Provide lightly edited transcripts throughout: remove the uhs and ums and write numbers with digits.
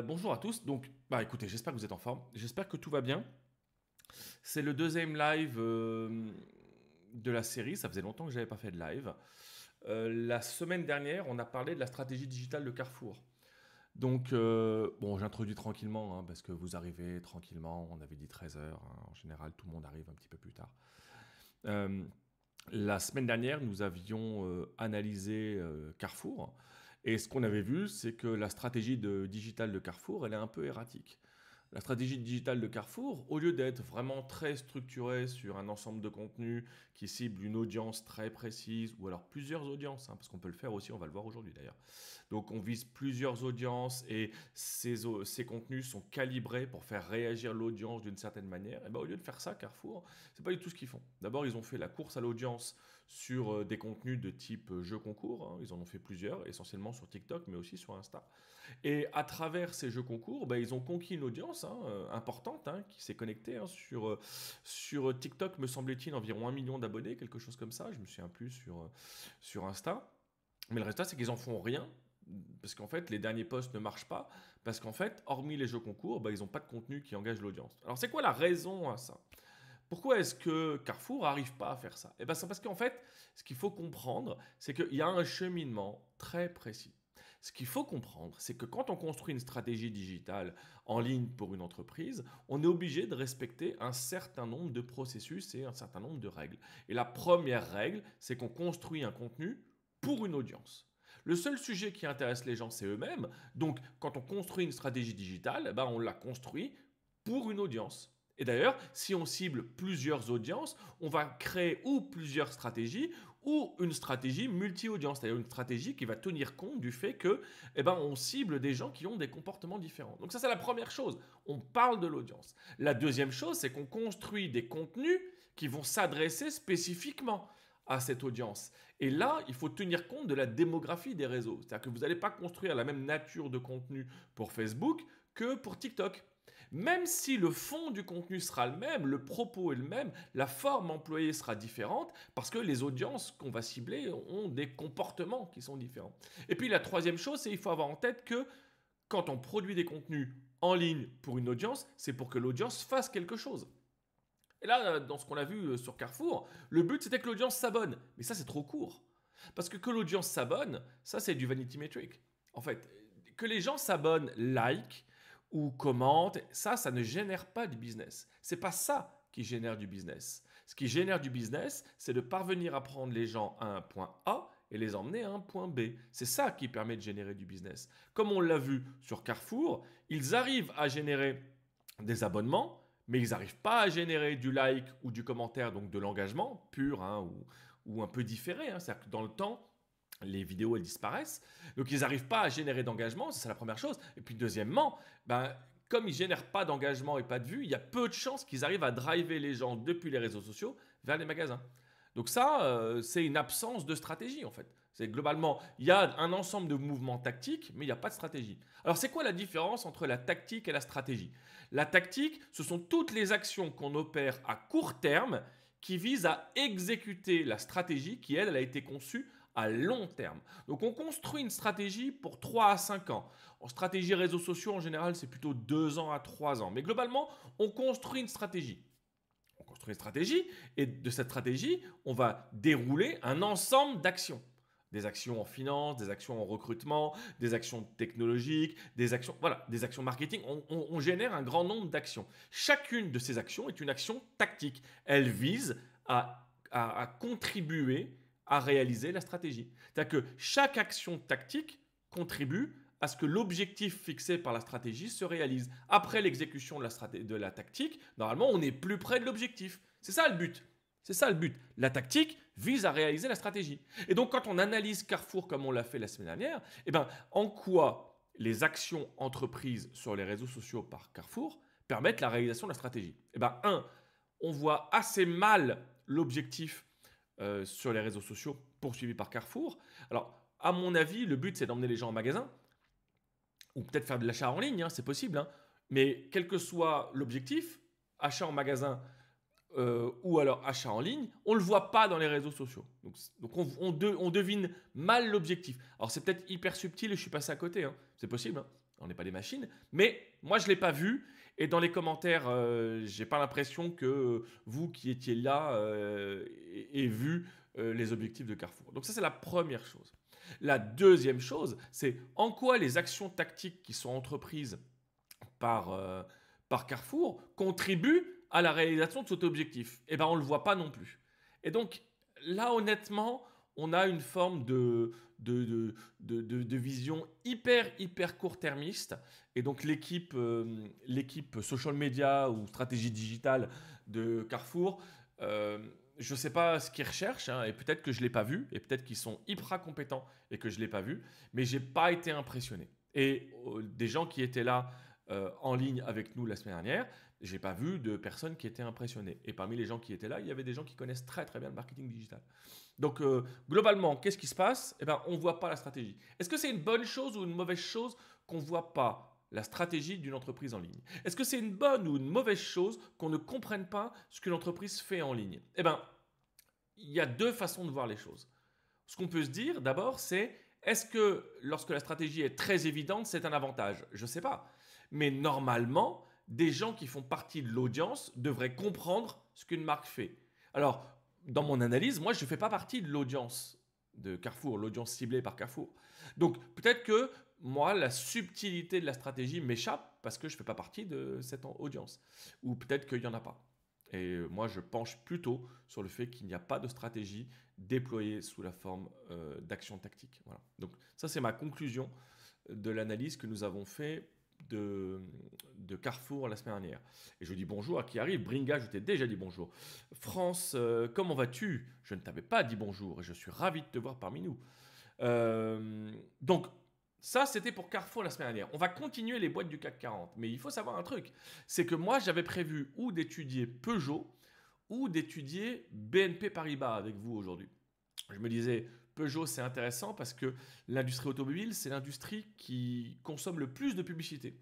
Bonjour à tous. Donc, écoutez, j'espère que vous êtes en forme. J'espère que tout va bien. C'est le deuxième live de la série. Ça faisait longtemps que je n'avais pas fait de live. La semaine dernière, on a parlé de la stratégie digitale de Carrefour. Donc, bon, j'introduis tranquillement, hein, parce que vous arrivez tranquillement. On avait dit 13 heures, hein. En général, tout le monde arrive un petit peu plus tard. Euh, la semaine dernière, nous avions analysé Carrefour. Et ce qu'on avait vu, c'est que la stratégie digitale de Carrefour, elle est un peu erratique. La stratégie digitale de Carrefour, au lieu d'être vraiment très structurée sur un ensemble de contenus qui cible une audience très précise, ou alors plusieurs audiences, hein, parce qu'on peut le faire aussi, on va le voir aujourd'hui d'ailleurs. Donc on vise plusieurs audiences et ces contenus sont calibrés pour faire réagir l'audience d'une certaine manière. Et ben, au lieu de faire ça, Carrefour, c'est pas du tout ce qu'ils font. D'abord, ils ont fait la course à l'audience sur des contenus de type jeu concours, hein. Ils en ont fait plusieurs, essentiellement sur TikTok, mais aussi sur Insta. Et à travers ces jeux concours, ils ont conquis une audience importante, hein, qui s'est connectée, hein, sur TikTok, me semble-t-il, environ 1 million d'abonnés, quelque chose comme ça. Je me souviens plus sur Insta. Mais le résultat, c'est qu'ils en font rien. Parce qu'en fait, les derniers posts ne marchent pas. Parce qu'en fait, hormis les jeux concours, ils n'ont pas de contenu qui engage l'audience. Alors, c'est quoi la raison à ça? Pourquoi est-ce que Carrefour n'arrive pas à faire ça? Eh ben, c'est parce qu'en fait, ce qu'il faut comprendre, c'est qu'il y a un cheminement très précis. Ce qu'il faut comprendre, c'est que quand on construit une stratégie digitale en ligne pour une entreprise, on est obligé de respecter un certain nombre de processus et un certain nombre de règles. Et la première règle, c'est qu'on construit un contenu pour une audience. Le seul sujet qui intéresse les gens, c'est eux-mêmes. Donc, quand on construit une stratégie digitale, on la construit pour une audience. Et d'ailleurs, si on cible plusieurs audiences, on va créer ou plusieurs stratégies ou une stratégie multi-audience, c'est-à-dire une stratégie qui va tenir compte du fait que, on cible des gens qui ont des comportements différents. Donc ça, c'est la première chose. On parle de l'audience. La deuxième chose, c'est qu'on construit des contenus qui vont s'adresser spécifiquement à cette audience. Et là, il faut tenir compte de la démographie des réseaux. C'est-à-dire que vous n'allez pas construire la même nature de contenu pour Facebook que pour TikTok. Même si le fond du contenu sera le même, le propos est le même, la forme employée sera différente parce que les audiences qu'on va cibler ont des comportements qui sont différents. Et puis la troisième chose, c'est qu'il faut avoir en tête que quand on produit des contenus en ligne pour une audience, c'est pour que l'audience fasse quelque chose. Et là, dans ce qu'on a vu sur Carrefour, le but c'était que l'audience s'abonne. Mais ça, c'est trop court. Parce que l'audience s'abonne, ça c'est du vanity metric. En fait, que les gens s'abonnent, like ou commentent, ça ne génère pas du business. C'est pas ça qui génère du business. Ce qui génère du business, c'est de parvenir à prendre les gens à un point A et les emmener à un point B. C'est ça qui permet de générer du business. Comme on l'a vu sur Carrefour, ils arrivent à générer des abonnements, mais ils n'arrivent pas à générer du like ou du commentaire, donc de l'engagement pur, hein, ou un peu différé. Hein. C'est-à-dire que dans le temps, les vidéos elles disparaissent. Donc ils n'arrivent pas à générer d'engagement, c'est la première chose. Et puis deuxièmement, comme ils ne génèrent pas d'engagement et pas de vues, il y a peu de chances qu'ils arrivent à driver les gens depuis les réseaux sociaux vers les magasins. Donc ça, c'est une absence de stratégie en fait. C'est globalement, il y a un ensemble de mouvements tactiques, mais il n'y a pas de stratégie. Alors c'est quoi la différence entre la tactique et la stratégie? La tactique, ce sont toutes les actions qu'on opère à court terme qui visent à exécuter la stratégie qui, elle a été conçue à long terme. Donc on construit une stratégie pour 3 à 5 ans. En stratégie réseaux sociaux, en général, c'est plutôt 2 ans à 3 ans. Mais globalement, on construit une stratégie. On construit une stratégie et de cette stratégie, on va dérouler un ensemble d'actions. Des actions en finance, des actions en recrutement, des actions technologiques, des actions, voilà, des actions marketing. On génère un grand nombre d'actions. Chacune de ces actions est une action tactique. Elle vise à contribuer à réaliser la stratégie. C'est-à-dire que chaque action tactique contribue à ce que l'objectif fixé par la stratégie se réalise. Après l'exécution de la tactique, normalement, on est plus près de l'objectif. C'est ça le but. C'est ça le but. La tactique vise à réaliser la stratégie. Et donc, quand on analyse Carrefour comme on l'a fait la semaine dernière, en quoi les actions entreprises sur les réseaux sociaux par Carrefour permettent la réalisation de la stratégie? On voit assez mal l'objectif sur les réseaux sociaux poursuivi par Carrefour. Alors, à mon avis, le but, c'est d'emmener les gens en magasin ou peut-être faire de l'achat en ligne, hein, c'est possible. Hein. Mais quel que soit l'objectif, achat en magasin ou alors achat en ligne, on ne le voit pas dans les réseaux sociaux. Donc on devine mal l'objectif. Alors c'est peut-être hyper subtil et je suis passé à côté, hein. C'est possible. Hein. On n'est pas des machines. Mais moi, je ne l'ai pas vu. Et dans les commentaires, j'ai pas l'impression que vous qui étiez là ayez vu les objectifs de Carrefour. Donc ça, c'est la première chose. La deuxième chose, c'est en quoi les actions tactiques qui sont entreprises par, par Carrefour contribuent à la réalisation de cet objectif. Eh bien, on ne le voit pas non plus. Et donc, là, honnêtement, on a une forme de vision hyper court-termiste. Et donc, l'équipe social media ou stratégie digitale de Carrefour, je ne sais pas ce qu'ils recherchent, hein, et peut-être que je ne l'ai pas vu, et peut-être qu'ils sont hyper compétents et que je ne l'ai pas vu, mais je n'ai pas été impressionné. Et des gens qui étaient là en ligne avec nous la semaine dernière, j'ai pas vu de personnes qui étaient impressionnées. Et parmi les gens qui étaient là, il y avait des gens qui connaissent très bien le marketing digital. Donc globalement, qu'est-ce qui se passe? Eh ben, on ne voit pas la stratégie. Est-ce que c'est une bonne chose ou une mauvaise chose qu'on ne voit pas la stratégie d'une entreprise en ligne? Est-ce que c'est une bonne ou une mauvaise chose qu'on ne comprenne pas ce que l'entreprise fait en ligne? Eh bien, il y a deux façons de voir les choses. Ce qu'on peut se dire d'abord, c'est est-ce que lorsque la stratégie est très évidente, c'est un avantage? Je ne sais pas. Mais normalement, des gens qui font partie de l'audience devraient comprendre ce qu'une marque fait. Alors, dans mon analyse, moi, je ne fais pas partie de l'audience de Carrefour, l'audience ciblée par Carrefour. Donc, peut-être que moi, la subtilité de la stratégie m'échappe parce que je ne fais pas partie de cette audience. Ou peut-être qu'il n'y en a pas. Et moi, je penche plutôt sur le fait qu'il n'y a pas de stratégie déployée sous la forme d'action tactique. Voilà. Donc, ça, c'est ma conclusion de l'analyse que nous avons fait de Carrefour la semaine dernière. Et je dis bonjour à qui arrive. Bringa, je t'ai déjà dit bonjour. France, comment vas-tu? Je ne t'avais pas dit bonjour et je suis ravi de te voir parmi nous. Donc, ça, c'était pour Carrefour la semaine dernière. On va continuer les boîtes du CAC 40. Mais il faut savoir un truc. C'est que moi, j'avais prévu ou d'étudier Peugeot ou d'étudier BNP Paribas avec vous aujourd'hui. Je me disais, Peugeot, c'est intéressant parce que l'industrie automobile, c'est l'industrie qui consomme le plus de publicité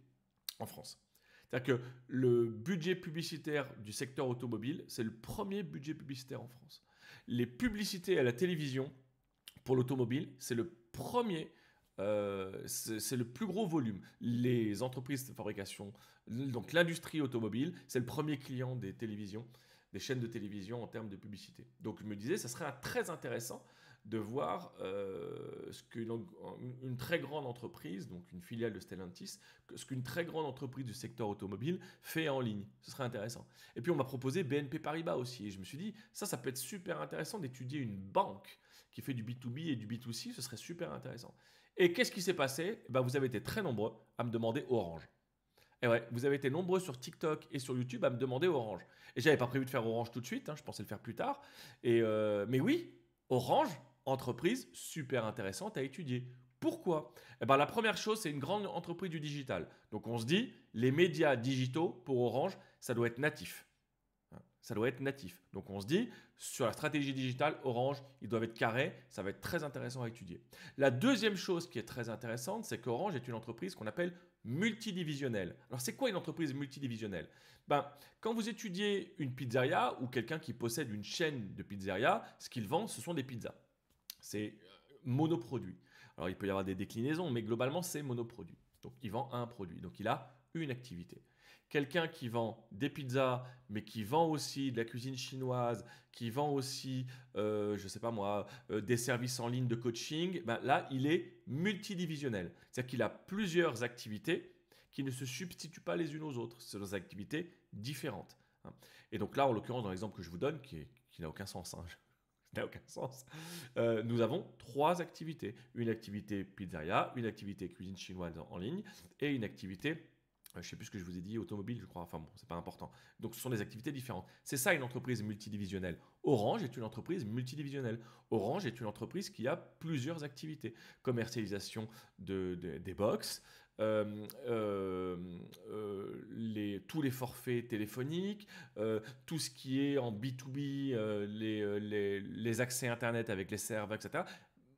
en France. C'est-à-dire que le budget publicitaire du secteur automobile, c'est le premier budget publicitaire en France. Les publicités à la télévision pour l'automobile, c'est le premier, c'est le plus gros volume. Les entreprises de fabrication, donc l'industrie automobile, c'est le premier client des télévisions, des chaînes de télévision en termes de publicité. Donc je me disais, ça serait très intéressant de voir ce qu'une très grande entreprise, donc une filiale de Stellantis, ce qu'une très grande entreprise du secteur automobile fait en ligne. Ce serait intéressant. Et puis on m'a proposé BNP Paribas aussi. Et je me suis dit, ça peut être super intéressant d'étudier une banque qui fait du B2B et du B2C. Ce serait super intéressant. Et qu'est-ce qui s'est passé? Vous avez été très nombreux à me demander Orange. Et ouais, vous avez été nombreux sur TikTok et sur YouTube à me demander Orange. Et j'avais pas prévu de faire Orange tout de suite, hein, je pensais le faire plus tard. Mais oui, Orange, entreprise super intéressante à étudier. Pourquoi? La première chose, c'est une grande entreprise du digital. Donc on se dit, les médias digitaux pour Orange, ça doit être natif. Ça doit être natif. Donc on se dit, sur la stratégie digitale, Orange, ils doivent être carrés, ça va être très intéressant à étudier. La deuxième chose qui est très intéressante, c'est qu'Orange est une entreprise qu'on appelle multidivisionnelle. Alors c'est quoi une entreprise multidivisionnelle? Quand vous étudiez une pizzeria ou quelqu'un qui possède une chaîne de pizzeria, ce qu'il vend, ce sont des pizzas. C'est monoproduit. Alors il peut y avoir des déclinaisons, mais globalement c'est monoproduit. Donc il vend un produit, donc il a une activité. Quelqu'un qui vend des pizzas, mais qui vend aussi de la cuisine chinoise, qui vend aussi, je ne sais pas moi, des services en ligne de coaching, là, il est multidivisionnel. C'est-à-dire qu'il a plusieurs activités qui ne se substituent pas les unes aux autres. Ce sont des activités différentes. Et donc là, en l'occurrence, dans l'exemple que je vous donne, qui n'a aucun sens, n'a aucun sens. Nous avons trois activités. Une activité pizzeria, une activité cuisine chinoise en ligne et une activité, je ne sais plus ce que je vous ai dit, automobile, je crois. Enfin bon, c'est pas important. Donc ce sont des activités différentes. C'est ça une entreprise multidivisionnelle. Orange est une entreprise multidivisionnelle. Orange est une entreprise qui a plusieurs activités. Commercialisation des box, tous les forfaits téléphoniques, tout ce qui est en B2B, les accès Internet avec les serveurs, etc.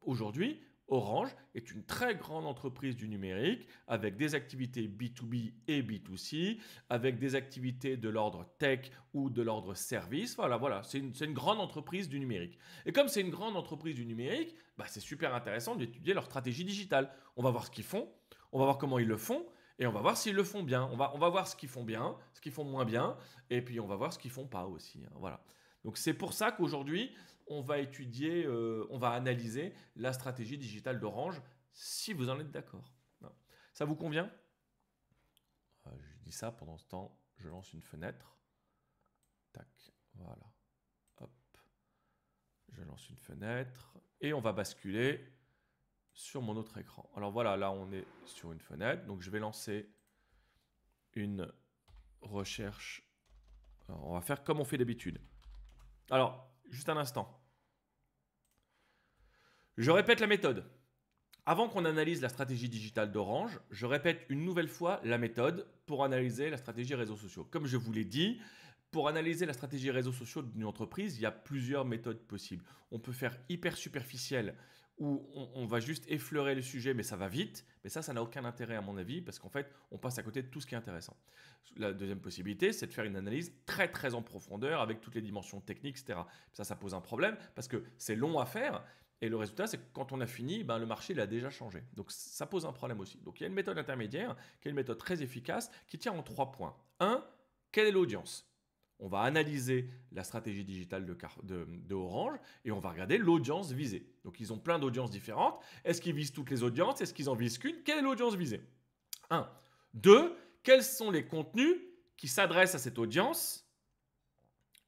Aujourd'hui, Orange est une très grande entreprise du numérique avec des activités B2B et B2C, avec des activités de l'ordre tech ou de l'ordre service. Voilà, c'est une grande entreprise du numérique. Et comme c'est une grande entreprise du numérique, c'est super intéressant d'étudier leur stratégie digitale. On va voir ce qu'ils font. on va voir comment ils le font, et on va voir s'ils le font bien. On va voir ce qu'ils font bien, ce qu'ils font moins bien, et puis on va voir ce qu'ils font pas aussi, hein. Voilà. Donc c'est pour ça qu'aujourd'hui, on va étudier, on va analyser la stratégie digitale d'Orange, si vous en êtes d'accord. Ça vous convient? Je dis ça, pendant ce temps, je lance une fenêtre. Tac, voilà. Hop. Je lance une fenêtre, et on va basculer sur mon autre écran. Alors voilà, là on est sur une fenêtre, donc je vais lancer une recherche. Alors, on va faire comme on fait d'habitude. Alors, juste un instant. Je répète la méthode. Avant qu'on analyse la stratégie digitale d'Orange, je répète une nouvelle fois la méthode pour analyser la stratégie réseaux sociaux. Comme je vous l'ai dit, pour analyser la stratégie réseaux sociaux d'une entreprise, il y a plusieurs méthodes possibles. On peut faire hyper superficiel, où on va juste effleurer le sujet, mais ça va vite. Mais ça n'a aucun intérêt à mon avis, parce qu'en fait, on passe à côté de tout ce qui est intéressant. La deuxième possibilité, c'est de faire une analyse très très en profondeur, avec toutes les dimensions techniques, etc. Ça pose un problème, parce que c'est long à faire. Et le résultat, c'est que quand on a fini, ben, le marché il a déjà changé. Donc ça pose un problème aussi. Donc il y a une méthode intermédiaire, qui est une méthode très efficace, qui tient en 3 points. 1, quelle est l'audience? On va analyser la stratégie digitale de Orange et on va regarder l'audience visée. Donc ils ont plein d'audiences différentes. Est-ce qu'ils visent toutes les audiences? Est-ce qu'ils en visent qu'une? Quelle est l'audience visée? 1. 2. Quels sont les contenus qui s'adressent à cette audience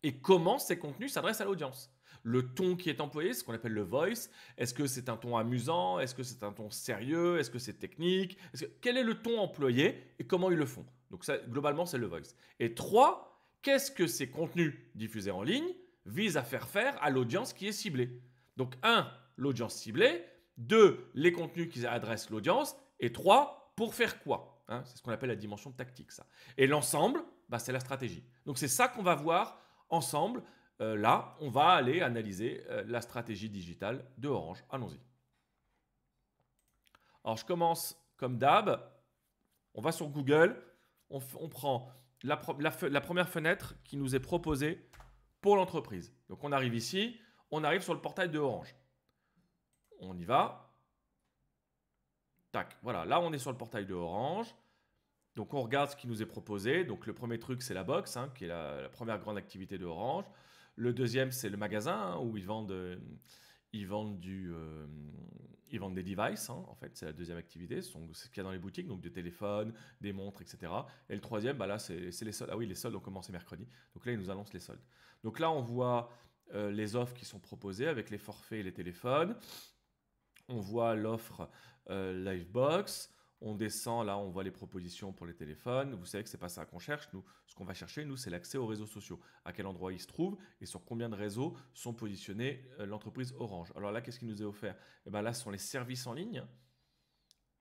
et comment ces contenus s'adressent à l'audience? Le ton qui est employé, ce qu'on appelle le voice, est-ce que c'est un ton amusant? Est-ce que c'est un ton sérieux? Est-ce que c'est technique? Quel est le ton employé et comment ils le font? Donc ça, globalement, c'est le voice. Et 3. Qu'est-ce que ces contenus diffusés en ligne visent à faire à l'audience qui est ciblée? Donc 1, l'audience ciblée. 2, les contenus qui adressent l'audience. Et 3, pour faire quoi? Hein, c'est ce qu'on appelle la dimension tactique, ça. Et l'ensemble, bah, c'est la stratégie. Donc c'est ça qu'on va voir ensemble. Là, on va aller analyser la stratégie digitale de Orange. Allons-y. Alors je commence comme d'hab. On va sur Google. On prend la première fenêtre qui nous est proposée pour l'entreprise. Donc on arrive ici, on arrive sur le portail de Orange. On y va. Tac, voilà, là on est sur le portail de Orange. Donc on regarde ce qui nous est proposé. Donc le premier truc c'est la box, hein, qui est la première grande activité de Orange. Le deuxième c'est le magasin, hein, où ils vendent des devices, hein, en fait, c'est la deuxième activité, c'est ce qu'il y a dans les boutiques, donc des téléphones, des montres, etc. Et le troisième, bah là, c'est les soldes. Ah oui, les soldes ont commencé mercredi. Donc là, ils nous annoncent les soldes. Donc là, on voit les offres qui sont proposées avec les forfaits et les téléphones. On voit l'offre Livebox. On descend, là, on voit les propositions pour les téléphones. Vous savez que ce n'est pas ça qu'on cherche. Nous, ce qu'on va chercher, nous, c'est l'accès aux réseaux sociaux. À quel endroit ils se trouvent et sur combien de réseaux sont positionnés l'entreprise Orange. Alors là, qu'est-ce qui nous est offert? Eh bien là, ce sont les services en ligne.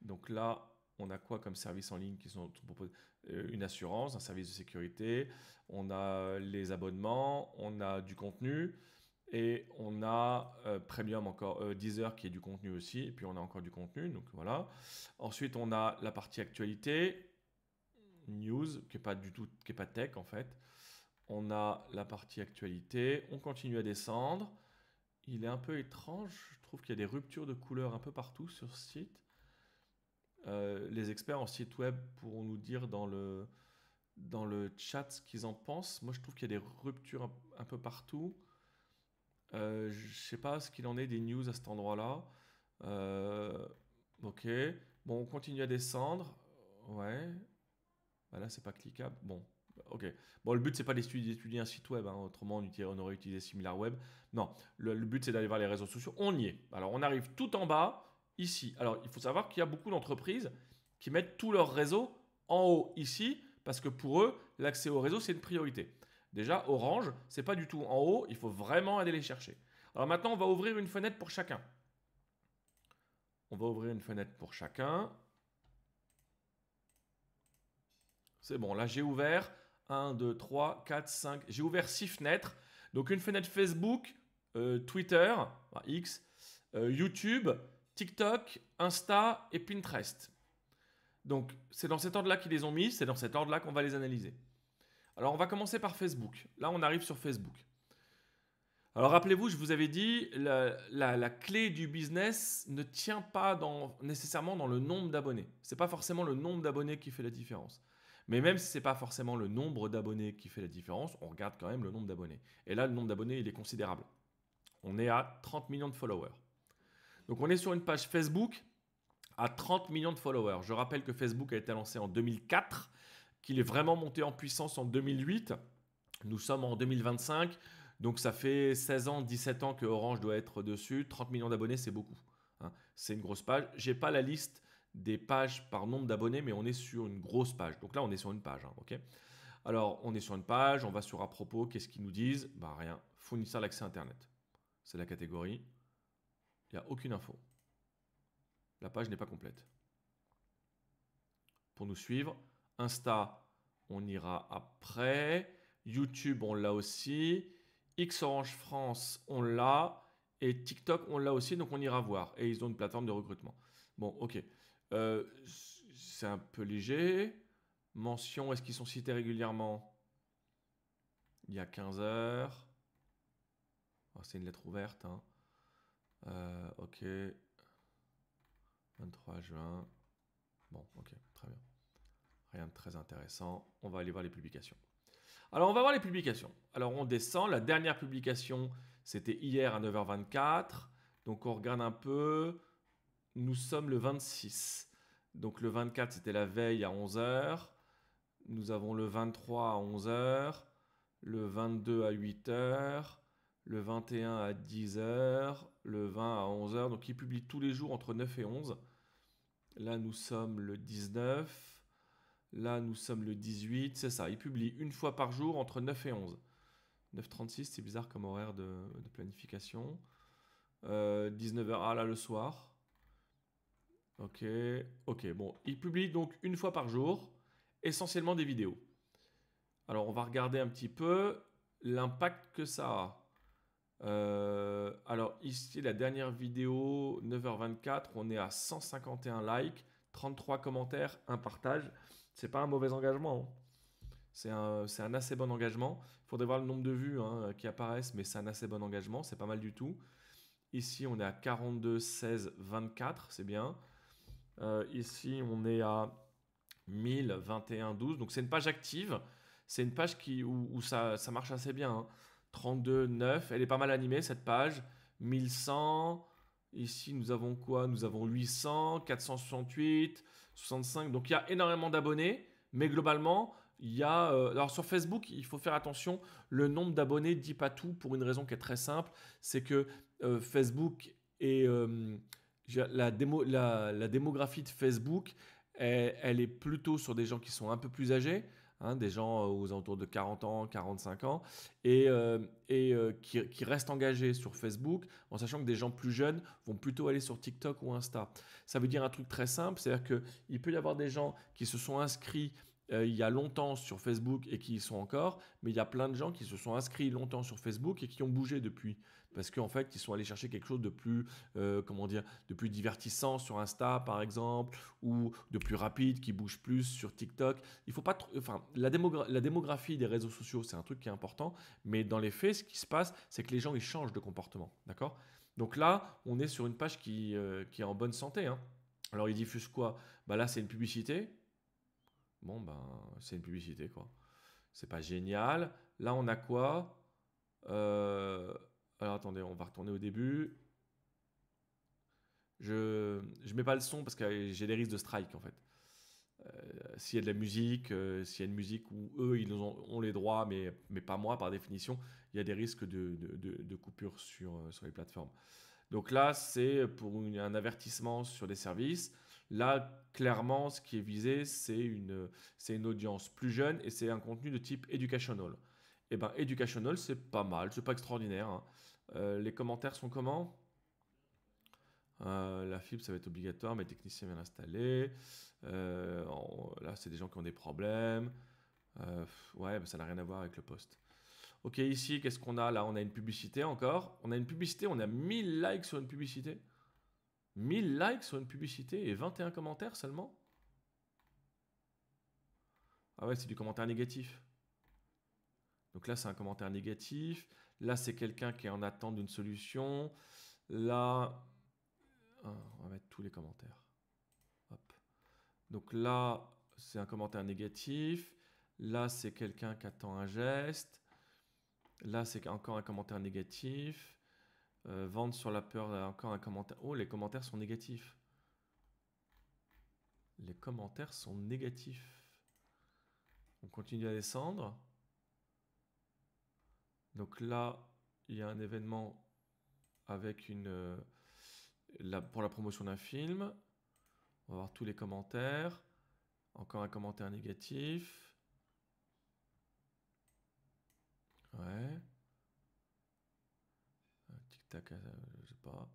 Donc là, on a quoi comme services en ligne qui sont proposés? Une assurance, un service de sécurité. On a les abonnements, on a du contenu. Et on a Premium encore, Deezer qui est du contenu aussi. Et puis on a encore du contenu, donc voilà. Ensuite, on a la partie actualité, news, qui n'est pas du tout, qui est pas tech en fait. On a la partie actualité. On continue à descendre. Il est un peu étrange. Je trouve qu'il y a des ruptures de couleurs un peu partout sur ce site. Les experts en site web pourront nous dire dans le chat ce qu'ils en pensent. Moi, je trouve qu'il y a des ruptures un peu partout. Je ne sais pas ce qu'il en est des news à cet endroit-là. Ok. Bon, on continue à descendre. Ouais. Bah là, c'est pas cliquable. Bon, ok. Bon, le but, c'est pas d'étudier un site web, hein. Autrement, on aurait utilisé SimilarWeb. Non, le but, c'est d'aller voir les réseaux sociaux. On y est. Alors, on arrive tout en bas, ici. Alors, il faut savoir qu'il y a beaucoup d'entreprises qui mettent tout leur réseau en haut, ici, parce que pour eux, l'accès au réseau, c'est une priorité. Déjà, Orange, c'est pas du tout en haut, il faut vraiment aller les chercher. Alors maintenant, on va ouvrir une fenêtre pour chacun. On va ouvrir une fenêtre pour chacun. C'est bon, là j'ai ouvert 1, 2, 3, 4, 5. J'ai ouvert 6 fenêtres. Donc une fenêtre Facebook, Twitter, X, YouTube, TikTok, Insta et Pinterest. Donc c'est dans cet ordre-là qu'ils les ont mis, c'est dans cet ordre-là qu'on va les analyser. Alors on va commencer par Facebook. Là on arrive sur Facebook. Alors rappelez-vous, je vous avais dit, la clé du business ne tient pas nécessairement dans le nombre d'abonnés. Ce n'est pas forcément le nombre d'abonnés qui fait la différence. Mais même si ce n'est pas forcément le nombre d'abonnés qui fait la différence, on regarde quand même le nombre d'abonnés. Et là, le nombre d'abonnés, il est considérable. On est à 30 millions de followers. Donc on est sur une page Facebook à 30 millions de followers. Je rappelle que Facebook a été lancé en 2004, qu'il est vraiment monté en puissance en 2008. Nous sommes en 2025. Donc ça fait 16 ans, 17 ans que Orange doit être dessus. 30 millions d'abonnés, c'est beaucoup. Hein. C'est une grosse page. Je n'ai pas la liste des pages par nombre d'abonnés, mais on est sur une grosse page. Donc là, on est sur une page. Hein, okay. Alors, on est sur une page, on va sur à propos. Qu'est-ce qu'ils nous disent? Bah rien. Fournisseur d'accès Internet. C'est la catégorie. Il n'y a aucune info. La page n'est pas complète. Pour nous suivre, Insta, on ira après. YouTube, on l'a aussi. X Orange France, on l'a. Et TikTok, on l'a aussi, donc on ira voir. Et ils ont une plateforme de recrutement. Bon, ok. C'est un peu léger. Mention, est-ce qu'ils sont cités régulièrement? Il y a 15 heures. Oh, c'est une lettre ouverte. Hein. Ok. 23 juin. Bon, ok, très bien. Rien de très intéressant. On va aller voir les publications. Alors, on va voir les publications. Alors, on descend. La dernière publication, c'était hier à 9h24. Donc, on regarde un peu. Nous sommes le 26. Donc, le 24, c'était la veille à 11h. Nous avons le 23 à 11h. Le 22 à 8h. Le 21 à 10h. Le 20 à 11h. Donc, ils publient tous les jours entre 9 et 11. Là, nous sommes le 19. Là, nous sommes le 18, c'est ça. Il publie une fois par jour entre 9 et 11. 9h36, c'est bizarre comme horaire de planification. 19h, ah là, le soir. Ok, ok. Bon, il publie donc une fois par jour, essentiellement des vidéos. Alors, on va regarder un petit peu l'impact que ça a. Alors, ici, la dernière vidéo, 9h24, on est à 151 likes, 33 commentaires, un partage. C'est pas un mauvais engagement. Hein. C'est un assez bon engagement. Il faudrait voir le nombre de vues hein, qui apparaissent, mais c'est un assez bon engagement. C'est pas mal du tout. Ici, on est à 42, 16, 24. C'est bien. Ici, on est à 1000, 21, 12. Donc, c'est une page active. C'est une page où ça marche assez bien. Hein. 32, 9. Elle est pas mal animée, cette page. 1100. Ici, nous avons quoi? Nous avons 800, 468, 65. Donc, il y a énormément d'abonnés. Mais globalement, il y a... alors, sur Facebook, il faut faire attention. Le nombre d'abonnés ne dit pas tout pour une raison qui est très simple. C'est que Facebook et... la démographie de Facebook, elle est plutôt sur des gens qui sont un peu plus âgés. Hein, des gens aux alentours de 40 ans, 45 ans, et qui restent engagés sur Facebook, en sachant que des gens plus jeunes vont plutôt aller sur TikTok ou Insta. Ça veut dire un truc très simple, c'est-à-dire qu'il peut y avoir des gens qui se sont inscrits il y a longtemps sur Facebook et qui y sont encore, mais il y a plein de gens qui se sont inscrits longtemps sur Facebook et qui ont bougé depuis. Parce qu'en fait, ils sont allés chercher quelque chose de plus, comment dire, de plus divertissant sur Insta, par exemple, ou de plus rapide, qui bouge plus sur TikTok. Il faut pas enfin, la démographie des réseaux sociaux, c'est un truc qui est important, mais dans les faits, ce qui se passe, c'est que les gens, ils changent de comportement, d'accord? Donc là, on est sur une page qui est en bonne santé, hein. Alors, ils diffusent quoi? Bah là, c'est une publicité. Bon, ben, c'est une publicité, quoi. C'est pas génial. Là, on a quoi? Alors, attendez, on va retourner au début. Je mets pas le son parce que j'ai des risques de strike, en fait. S'il y a de la musique, s'il y a une musique où eux, ils ont les droits, mais pas moi, par définition, il y a des risques de coupure sur les plateformes. Donc là, c'est pour un avertissement sur des services. Là, clairement, ce qui est visé, c'est une audience plus jeune et c'est un contenu de type educational. Et bien, educational, c'est pas mal, c'est pas extraordinaire. Hein. Les commentaires sont comment? La fibre, ça va être obligatoire, mais le technicien vient l'installer. Là, c'est des gens qui ont des problèmes. Ouais, ça n'a rien à voir avec le post. Ok, ici, qu'est-ce qu'on a là? On a une publicité encore. On a une publicité, on a 1000 likes sur une publicité. 1000 likes sur une publicité et 21 commentaires seulement? Ah ouais, c'est du commentaire négatif. Donc là, c'est un commentaire négatif. Là, c'est quelqu'un qui est en attente d'une solution. Là, on va mettre tous les commentaires. Hop. Donc là, c'est un commentaire négatif. Là, c'est quelqu'un qui attend un geste. Là, c'est encore un commentaire négatif. Vendre sur la peur, encore un commentaire. Oh, les commentaires sont négatifs. Les commentaires sont négatifs. On continue à descendre. Donc là, il y a un événement avec pour la promotion d'un film. On va voir tous les commentaires. Encore un commentaire négatif. Ouais. Tic-tac, je sais pas.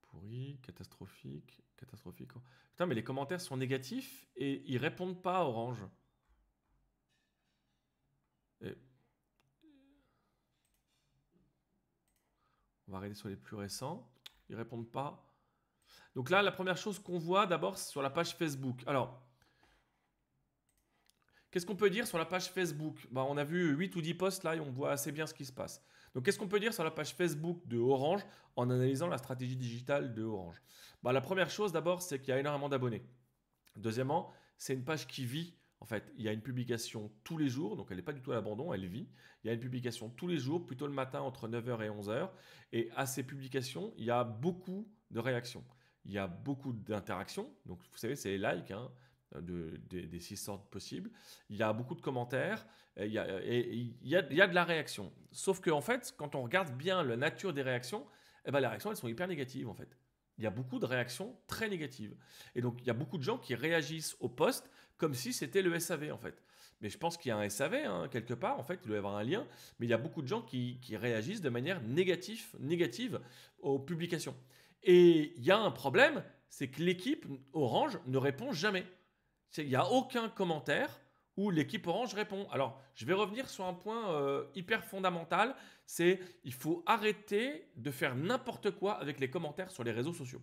Pourri, catastrophique, catastrophique. Putain, mais les commentaires sont négatifs et ils répondent pas à Orange. Et on va regarder sur les plus récents. Ils répondent pas. Donc là, la première chose qu'on voit d'abord, c'est sur la page Facebook. Alors, qu'est-ce qu'on peut dire sur la page Facebook? Bah, on a vu 8 ou 10 posts là et on voit assez bien ce qui se passe. Donc, qu'est-ce qu'on peut dire sur la page Facebook de Orange en analysant la stratégie digitale de Orange? Bah, la première chose d'abord, c'est qu'il y a énormément d'abonnés. Deuxièmement, c'est une page qui vit. En fait, il y a une publication tous les jours, donc elle n'est pas du tout à l'abandon, elle vit. Il y a une publication tous les jours, plutôt le matin entre 9h et 11h. Et à ces publications, il y a beaucoup de réactions. Il y a beaucoup d'interactions. Donc, vous savez, c'est les likes hein, des 6 sortes possibles. Il y a beaucoup de commentaires. Il y a de la réaction. Sauf qu'en fait, quand on regarde bien la nature des réactions, eh ben, les réactions, elles sont hyper négatives en fait. Il y a beaucoup de réactions très négatives. Et donc, il y a beaucoup de gens qui réagissent au post comme si c'était le SAV, en fait. Mais je pense qu'il y a un SAV, hein, quelque part, en fait, il doit y avoir un lien. Mais il y a beaucoup de gens qui réagissent de manière négative aux publications. Et il y a un problème, c'est que l'équipe Orange ne répond jamais. Il n'y a aucun commentaire où l'équipe Orange répond. Alors, je vais revenir sur un point hyper fondamental, c'est il faut arrêter de faire n'importe quoi avec les commentaires sur les réseaux sociaux.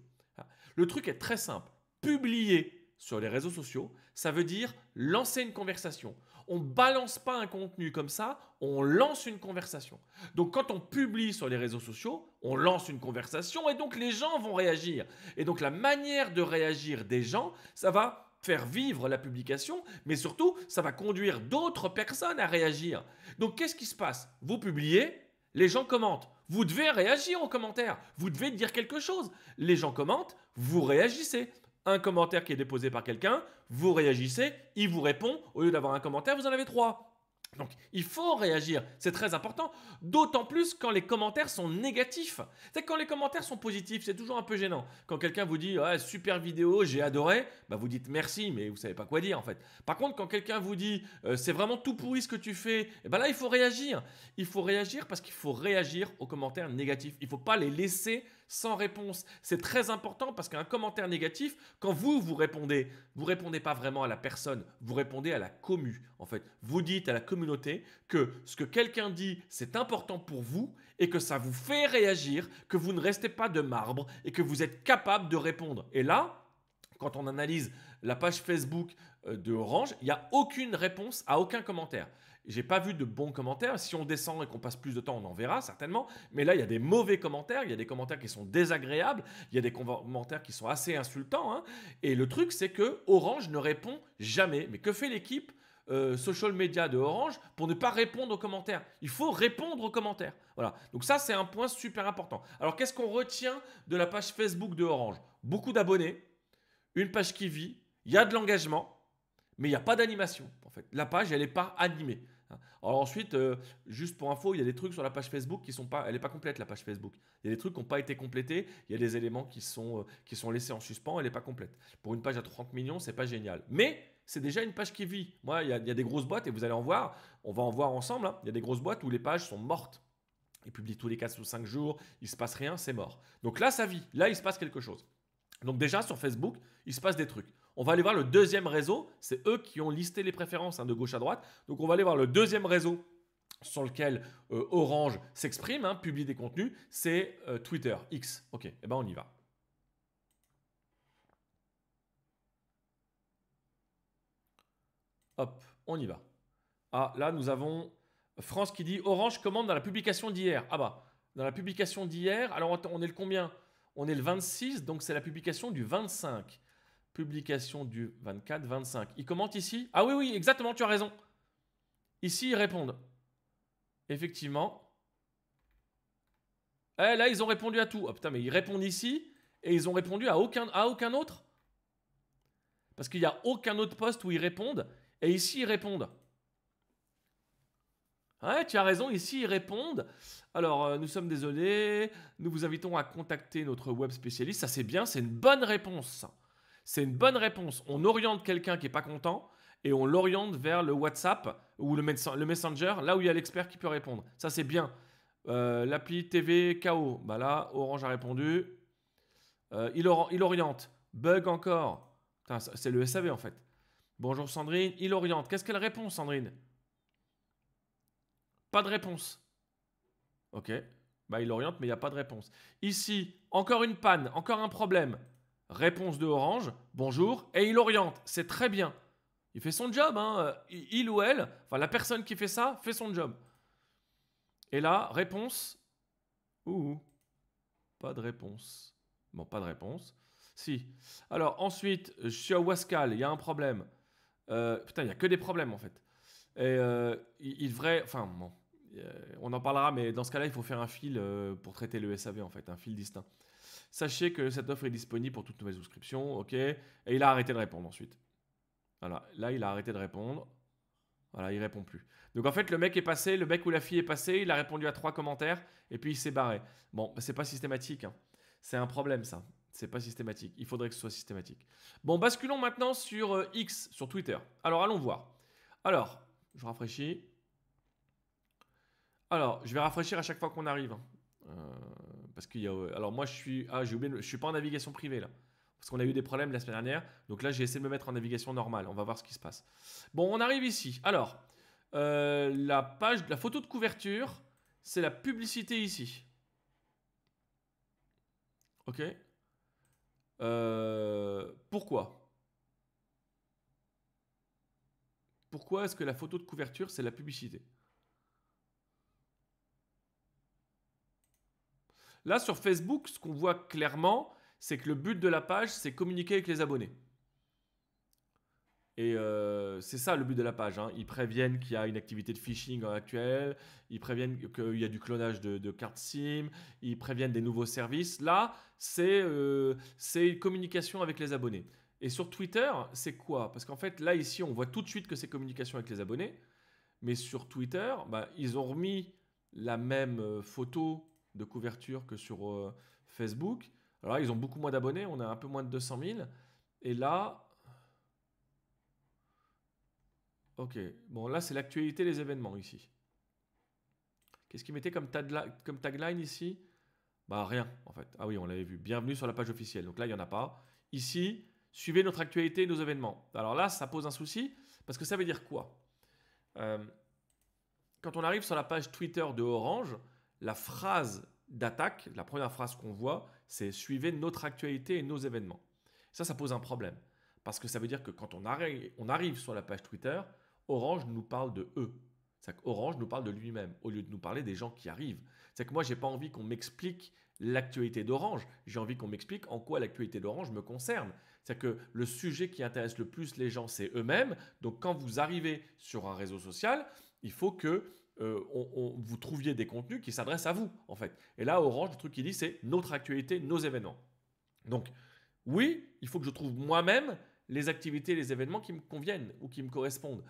Le truc est très simple. Publier sur les réseaux sociaux, ça veut dire lancer une conversation. On ne balance pas un contenu comme ça, on lance une conversation. Donc quand on publie sur les réseaux sociaux, on lance une conversation et donc les gens vont réagir. Et donc la manière de réagir des gens, ça va faire vivre la publication, mais surtout, ça va conduire d'autres personnes à réagir. Donc qu'est-ce qui se passe? Vous publiez, les gens commentent. Vous devez réagir aux commentaires. Vous devez dire quelque chose. Les gens commentent, vous réagissez. Un commentaire qui est déposé par quelqu'un, vous réagissez, il vous répond. Au lieu d'avoir un commentaire, vous en avez 3. Donc, il faut réagir, c'est très important, d'autant plus quand les commentaires sont négatifs. C'est quand les commentaires sont positifs, c'est toujours un peu gênant. Quand quelqu'un vous dit ah, super vidéo, j'ai adoré, bah vous dites merci, mais vous savez pas quoi dire en fait. Par contre, quand quelqu'un vous dit c'est vraiment tout pourri ce que tu fais, et ben là il faut réagir. Il faut réagir parce qu'il faut réagir aux commentaires négatifs. Il ne faut pas les laisser sans réponse. C'est très important parce qu'un commentaire négatif, quand vous répondez pas vraiment à la personne, vous répondez à la commu. En fait, vous dites à la communauté que ce que quelqu'un dit, c'est important pour vous et que ça vous fait réagir, que vous ne restez pas de marbre et que vous êtes capable de répondre. Et là, quand on analyse la page Facebook de Orange, il n'y a aucune réponse à aucun commentaire. J'ai pas vu de bons commentaires. Si on descend et qu'on passe plus de temps, on en verra certainement. Mais là, il y a des mauvais commentaires. Il y a des commentaires qui sont désagréables. Il y a des commentaires qui sont assez insultants. Hein. Et le truc, c'est que Orange ne répond jamais. Mais que fait l'équipe social media de Orange pour ne pas répondre aux commentaires? Il faut répondre aux commentaires. Voilà. Donc ça, c'est un point super important. Alors, qu'est-ce qu'on retient de la page Facebook de Orange? Beaucoup d'abonnés, une page qui vit, il y a de l'engagement, mais il n'y a pas d'animation. En fait, la page, elle n'est pas animée. Alors ensuite, juste pour info, il y a des trucs sur la page Facebook qui sont pas, elle n'est pas complète la page Facebook. Il y a des trucs qui n'ont pas été complétés, il y a des éléments qui sont laissés en suspens, elle n'est pas complète. Pour une page à 30 millions, c'est pas génial. Mais c'est déjà une page qui vit. Moi, il y a des grosses boîtes et vous allez en voir, on va en voir ensemble. Hein. Il y a des grosses boîtes où les pages sont mortes. Ils publient tous les 4 ou 5 jours, il ne se passe rien, c'est mort. Donc là, ça vit. Là, il se passe quelque chose. Donc déjà, sur Facebook, il se passe des trucs. On va aller voir le deuxième réseau. C'est eux qui ont listé les préférences hein, de gauche à droite. Donc on va aller voir le deuxième réseau sur lequel Orange s'exprime, hein, publie des contenus. C'est Twitter, X. Ok, eh ben on y va. Hop, on y va. Ah, là, nous avons France qui dit Orange commande dans la publication d'hier. Ah bah, dans la publication d'hier, alors on est le combien? On est le 26, donc c'est la publication du 25. Publication du 24, 25. Ils commentent ici? Ah oui, oui, exactement, tu as raison. Ici, ils répondent. Effectivement. Eh, là, ils ont répondu à tout. Oh putain, mais ils répondent ici et ils ont répondu à aucun autre. Parce qu'il n'y a aucun autre poste où ils répondent. Et ici, ils répondent. Ouais, tu as raison, ici, ils répondent. Alors, nous sommes désolés. Nous vous invitons à contacter notre web spécialiste. Ça, c'est bien, c'est une bonne réponse. C'est une bonne réponse. On oriente quelqu'un qui n'est pas content et on l'oriente vers le WhatsApp ou le Messenger, là où il y a l'expert qui peut répondre. Ça, c'est bien. L'appli TV KO. Bah là, Orange a répondu. Il oriente. Bug encore. Putain, c'est le SAV en fait. Bonjour Sandrine. Il oriente. Qu'est-ce qu'elle répond, Sandrine? Pas de réponse. Ok. Bah, il oriente, mais il n'y a pas de réponse. Ici, encore une panne, encore un problème. Réponse de Orange. Bonjour. Et il oriente. C'est très bien. Il fait son job. Hein. Il ou elle, enfin la personne qui fait ça, fait son job. Et là, réponse. Ouh. Pas de réponse. Bon, pas de réponse. Si. Alors, ensuite, je suis à Wascal. Il y a un problème. Putain, il n'y a que des problèmes en fait. Et il devrait. Enfin, bon. On en parlera, mais dans ce cas-là, il faut faire un fil pour traiter le SAV en fait, un fil distinct. Sachez que cette offre est disponible pour toute nouvelle souscription, ok. Et il a arrêté de répondre ensuite. Voilà, là il a arrêté de répondre. Voilà, il répond plus. Donc en fait, le mec est passé, le mec ou la fille est passé, il a répondu à 3 commentaires et puis il s'est barré. Bon, c'est pas systématique, hein. C'est un problème ça. C'est pas systématique. Il faudrait que ce soit systématique. Bon, basculons maintenant sur X, sur Twitter. Alors allons voir. Alors, je rafraîchis. Alors, je vais rafraîchir à chaque fois qu'on arrive, hein. Parce qu'il y a. Alors moi, je suis. Ah, j'ai oublié. Je suis pas en navigation privée là. Parce qu'on a eu des problèmes la semaine dernière. Donc là, j'ai essayé de me mettre en navigation normale. On va voir ce qui se passe. Bon, on arrive ici. Alors, la page, la photo de couverture, c'est la publicité ici. Ok. Pourquoi? Pourquoi est-ce que la photo de couverture, c'est la publicité? Là, sur Facebook, ce qu'on voit clairement, c'est que le but de la page, c'est communiquer avec les abonnés. Et c'est ça le but de la page, hein. Ils préviennent qu'il y a une activité de phishing actuelle, ils préviennent qu'il y a du clonage de cartes SIM, ils préviennent des nouveaux services. Là, c'est une communication avec les abonnés. Et sur Twitter, c'est quoi? Parce qu'en fait, là, ici, on voit tout de suite que c'est communication avec les abonnés. Mais sur Twitter, bah, ils ont remis la même photo de couverture que sur Facebook. Alors là, ils ont beaucoup moins d'abonnés, on a un peu moins de 200 000. Et là, ok, bon là c'est l'actualité des événements ici. Qu'est-ce qu'ils mettaient comme tagline ici? Bah rien en fait. Ah oui, on l'avait vu. Bienvenue sur la page officielle. Donc là, il n'y en a pas. Ici, suivez notre actualité et nos événements. Alors là, ça pose un souci parce que ça veut dire quoi? Euh, Quand on arrive sur la page Twitter de Orange, la phrase d'attaque, la première phrase qu'on voit, c'est suivez notre actualité et nos événements. Ça pose un problème. Parce que ça veut dire que quand on arrive sur la page Twitter, Orange nous parle de eux. C'est qu'Orange nous parle de lui-même au lieu de nous parler des gens qui arrivent. C'est que moi, j'ai pas envie qu'on m'explique l'actualité d'Orange. J'ai envie qu'on m'explique en quoi l'actualité d'Orange me concerne. C'est que le sujet qui intéresse le plus les gens, c'est eux-mêmes. Donc, quand vous arrivez sur un réseau social, il faut que vous trouviez des contenus qui s'adressent à vous, en fait. Et là, Orange, le truc qu'il dit, c'est notre actualité, nos événements. Donc, oui, il faut que je trouve moi-même les activités, les événements qui me conviennent ou qui me correspondent.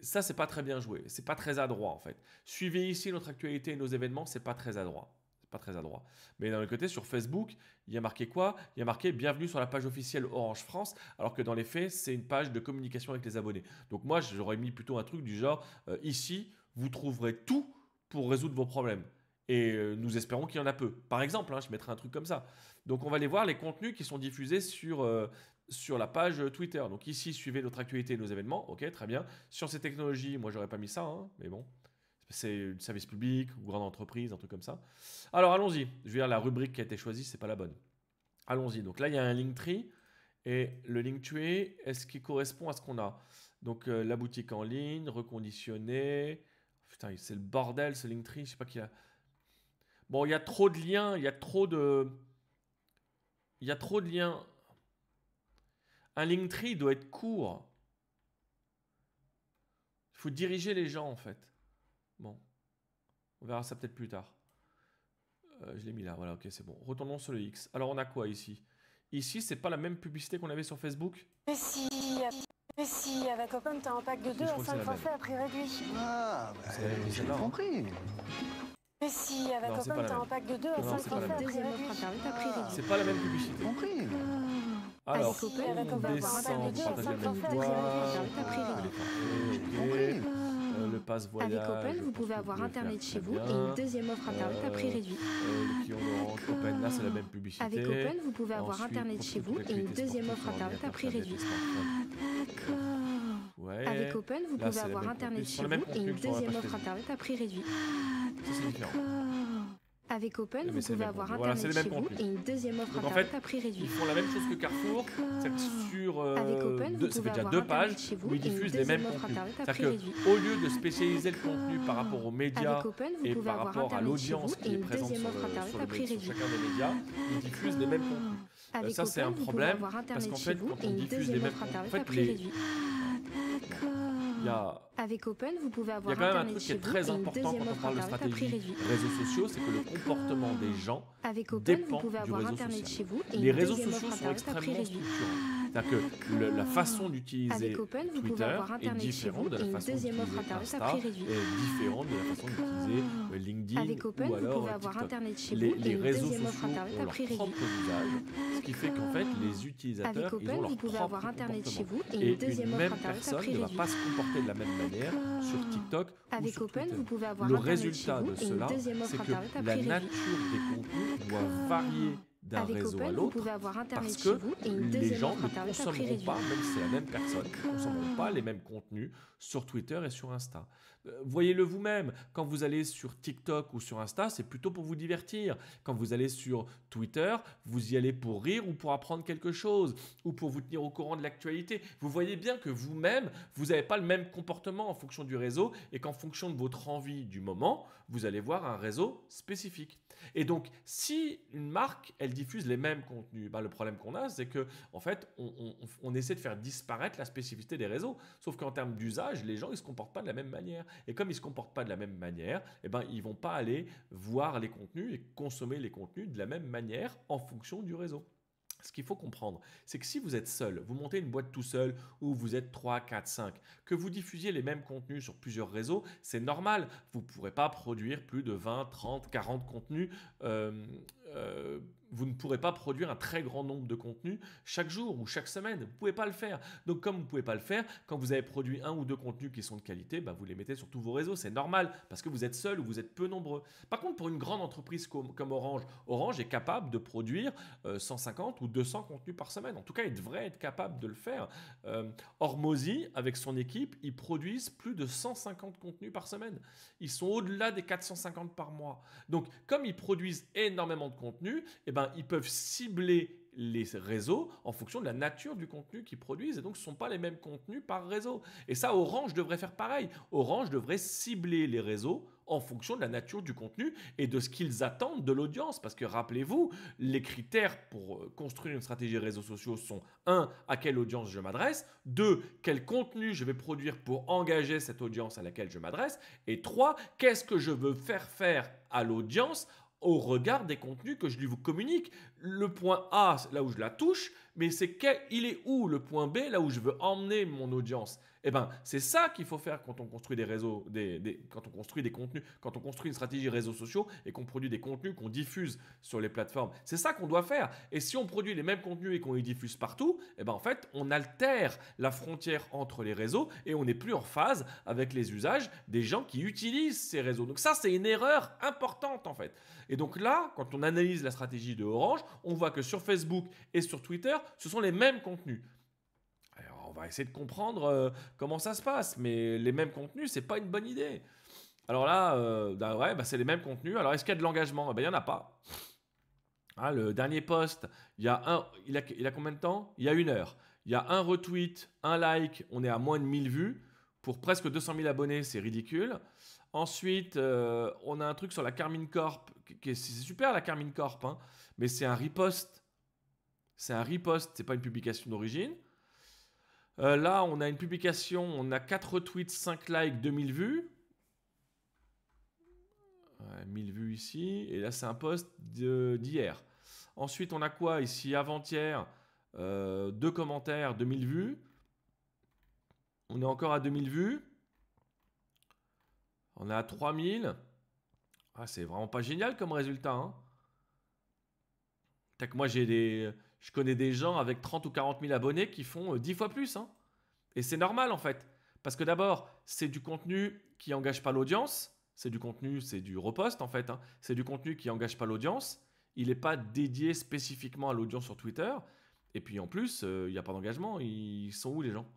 Ça, c'est pas très bien joué. C'est pas très adroit, en fait. Suivez ici notre actualité et nos événements, c'est pas très adroit. C'est pas très adroit. Mais d'un autre côté, sur Facebook, il y a marqué quoi? Il y a marqué bienvenue sur la page officielle Orange France, alors que dans les faits, c'est une page de communication avec les abonnés. Donc moi, j'aurais mis plutôt un truc du genre ici, vous trouverez tout pour résoudre vos problèmes. Et nous espérons qu'il y en a peu. Par exemple, hein, je mettrai un truc comme ça. Donc on va aller voir les contenus qui sont diffusés sur la page Twitter. Donc ici, suivez notre actualité et nos événements. Ok, très bien. Sciences et technologies, moi j'aurais pas mis ça, hein, mais bon. C'est un service public ou grande entreprise, un truc comme ça. Alors allons-y. Je vais dire la rubrique qui a été choisie, c'est pas la bonne. Allons-y. Donc là, il y a un Linktree. Et le Linktree, est-ce qu'il correspond à ce qu'on a? Donc la boutique en ligne, reconditionnée, Putain, c'est le bordel ce Linktree, je sais pas qui a... Bon, il y a trop de liens, il y a trop de liens. Un Linktree doit être court. Il faut diriger les gens en fait. Bon, on verra ça peut-être plus tard. Je l'ai mis là, voilà, ok, c'est bon. Retournons sur le X. Alors on a quoi ici? Ici, c'est pas la même publicité qu'on avait sur Facebook? Mais si, avec Open, t'as un pack de 2 à 5 forfaits à prix réduit. Ah, bah, j'ai compris. Mais si, avec Non, c'est pas Open, la t'as un même. pack de 2 à Non, 5 c'est pas la forfaits à même. prix réduit. C'est pas la même publicité. Compris. Alors, Avec Open, on on va avoir un pack descend de 2 pour à partager 5 la même forfaits à histoire. prix réduit. Ok. Le pass voyage. Avec Open, vous pouvez avoir Internet chez vous et une deuxième offre Internet à prix réduit. Le client Orange, Open, là c'est la même publicité. Avec Open, vous pouvez avoir Ensuite, Internet chez vous et une deuxième offre Internet à prix réduit. Ouais. Avec Open, vous Là, pouvez c'est avoir les mêmes Internet contenus. chez Ce sont les mêmes vous et une contenus que sur la deuxième page offre Facebook. Internet à prix réduit. Ça c'est différent. Avec Open, Mais vous c'est les pouvez mêmes avoir contenus. Voilà, c'est Internet les chez mêmes vous contenus. et une deuxième offre Donc, en Internet fait, à prix réduit. Ils font la même chose que Carrefour, c'est que sur Avec Open, vous ça fait pouvez déjà avoir 2 pages Internet chez vous où ils et une diffusent les mêmes deuxième offre contenus. Internet à prix C'est-à-dire réduit. qu'au lieu de spécialiser le contenu par rapport aux médias Avec Open, vous et pouvez par avoir rapport à Internet chez l'audience vous qui et est une présente deuxième sur, offre Internet à prix sur réduit. chacun des médias, ils diffusent les mêmes contenus. Avec Ça c'est un Open, vous pouvez problème avoir parce Internet qu'en chez fait vous quand et on une diffuse les deuxième mêmes offre contenus, en Internet à fait prix réduit. il y a Avec Open, vous pouvez Il y a avoir quand même un Internet truc qui chez est vous très et une important deuxième quand on offre parle de Internet à prix stratégie réduit. réseaux sociaux, c'est que le comportement des gens Avec Open, vous dépend pouvez du avoir réseau Internet social. chez vous et Les une réseaux deuxième sociaux offre sont Internet à prix extrêmement réduit. structurants. C'est-à-dire que la façon d'utiliser Avec Open, vous pouvez Twitter avoir est Internet chez différente vous de et la une façon deuxième offre d'utiliser Internet à Insta, prix réduit. est différente de la façon d'utiliser LinkedIn Avec Open, ou vous alors pouvez avoir TikTok. Internet chez vous Les et une réseaux deuxième offre sociaux Internet ont à leur prix réduit. propre usage, ce qui fait qu'en fait les Avec utilisateurs ils Open, ont leur vous pouvez avoir propre Internet chez comportement. vous et Et une deuxième une offre même Internet à personne prix ne va réduit. pas se comporter de la même manière sur TikTok ou Avec sur Open, Twitter. vous pouvez avoir Le Internet chez résultat vous de et une cela, deuxième c'est offre que Internet à la prix réduit. nature des contenus doit varier d'un Avec réseau à Open, vous l'autre pouvez avoir Internet parce chez que vous et une les deuxième gens offre ne Internet à prix consommeront réduit. pas, même si c'est la même personne, ne consommeront pas les mêmes contenus sur Twitter et sur Insta. Voyez-le vous-même, quand vous allez sur TikTok ou sur Insta, c'est plutôt pour vous divertir. Quand vous allez sur Twitter, vous y allez pour rire ou pour apprendre quelque chose, ou pour vous tenir au courant de l'actualité. Vous voyez bien que vous-même, vous n'avez pas le même comportement en fonction du réseau et qu'en fonction de votre envie du moment, vous allez voir un réseau spécifique. Et donc, si une marque, elle diffuse les mêmes contenus, le problème qu'on a, c'est que en fait, on essaie de faire disparaître la spécificité des réseaux. Sauf qu'en termes d'usage, les gens, ils se comportent pas de la même manière. Et comme ils se comportent pas de la même manière, eh ben, ils vont pas aller voir les contenus et consommer les contenus de la même manière en fonction du réseau. Ce qu'il faut comprendre, c'est que si vous êtes seul, vous montez une boîte tout seul, ou vous êtes 3, 4, 5, que vous diffusiez les mêmes contenus sur plusieurs réseaux, c'est normal. Vous ne pourrez pas produire plus de 20, 30, 40 contenus. Vous ne pourrez pas produire un très grand nombre de contenus chaque jour ou chaque semaine. Vous ne pouvez pas le faire. Donc, comme vous ne pouvez pas le faire, quand vous avez produit un ou deux contenus qui sont de qualité, vous les mettez sur tous vos réseaux. C'est normal parce que vous êtes seul ou vous êtes peu nombreux. Par contre, pour une grande entreprise comme Orange, Orange est capable de produire 150 ou 200 contenus par semaine. En tout cas, il devrait être capable de le faire. Hormozy, avec son équipe, ils produisent plus de 150 contenus par semaine. Ils sont au-delà des 450 par mois. Donc, comme ils produisent énormément de contenus, ils peuvent cibler les réseaux en fonction de la nature du contenu qu'ils produisent. Et donc, ce ne sont pas les mêmes contenus par réseau. Et ça, Orange devrait faire pareil. Orange devrait cibler les réseaux en fonction de la nature du contenu et de ce qu'ils attendent de l'audience. Parce que rappelez-vous, les critères pour construire une stratégie réseaux sociaux sont 1. À quelle audience je m'adresse, 2. Quel contenu je vais produire pour engager cette audience à laquelle je m'adresse, et 3. Qu'est-ce que je veux faire à l'audience au regard des contenus que je lui communique. Le point A, c'est là où je la touche, mais il est où le point B, là où je veux emmener mon audience? C'est ça qu'il faut faire quand on construit des réseaux, quand on construit des contenus, quand on construit une stratégie réseaux sociaux et qu'on produit des contenus qu'on diffuse sur les plateformes. C'est ça qu'on doit faire. Et si on produit les mêmes contenus et qu'on les diffuse partout, en fait, on altère la frontière entre les réseaux et on n'est plus en phase avec les usages des gens qui utilisent ces réseaux. Donc ça, c'est une erreur importante en fait. Et donc là, quand on analyse la stratégie de Orange, on voit que sur Facebook et sur Twitter, ce sont les mêmes contenus. Alors, on va essayer de comprendre comment ça se passe, mais les mêmes contenus, c'est pas une bonne idée. Alors là, c'est les mêmes contenus. Alors, est-ce qu'il y a de l'engagement? Il n'y en a pas. Le dernier post, il a combien de temps? Il y a 1 heure. Il y a un retweet, un like, on est à moins de 1000 vues. pour presque 200 000 abonnés, c'est ridicule. Ensuite, on a un truc sur la Carmine Corp. C'est super la Carmine Corp, hein, mais c'est un repost. C'est un repost, c'est pas une publication d'origine. Là, on a une publication, on a 4 retweets, 5 likes, 2000 vues. 1000 vues ici. Et là, c'est un post d'hier. Ensuite, on a quoi ici? Avant-hier, 2 commentaires, 2000 vues. On est encore à 2000 vues. On est à 3000. Ah, c'est vraiment pas génial comme résultat. Hein. Moi, je connais des gens avec 30 ou 40 000 abonnés qui font 10 fois plus. Hein. Et c'est normal en fait. Parce que d'abord, c'est du contenu qui n'engage pas l'audience. C'est du contenu, c'est du repost en fait. Hein. C'est du contenu qui n'engage pas l'audience. Il n'est pas dédié spécifiquement à l'audience sur Twitter. Et puis en plus, il n'y a pas d'engagement. Ils sont où les gens?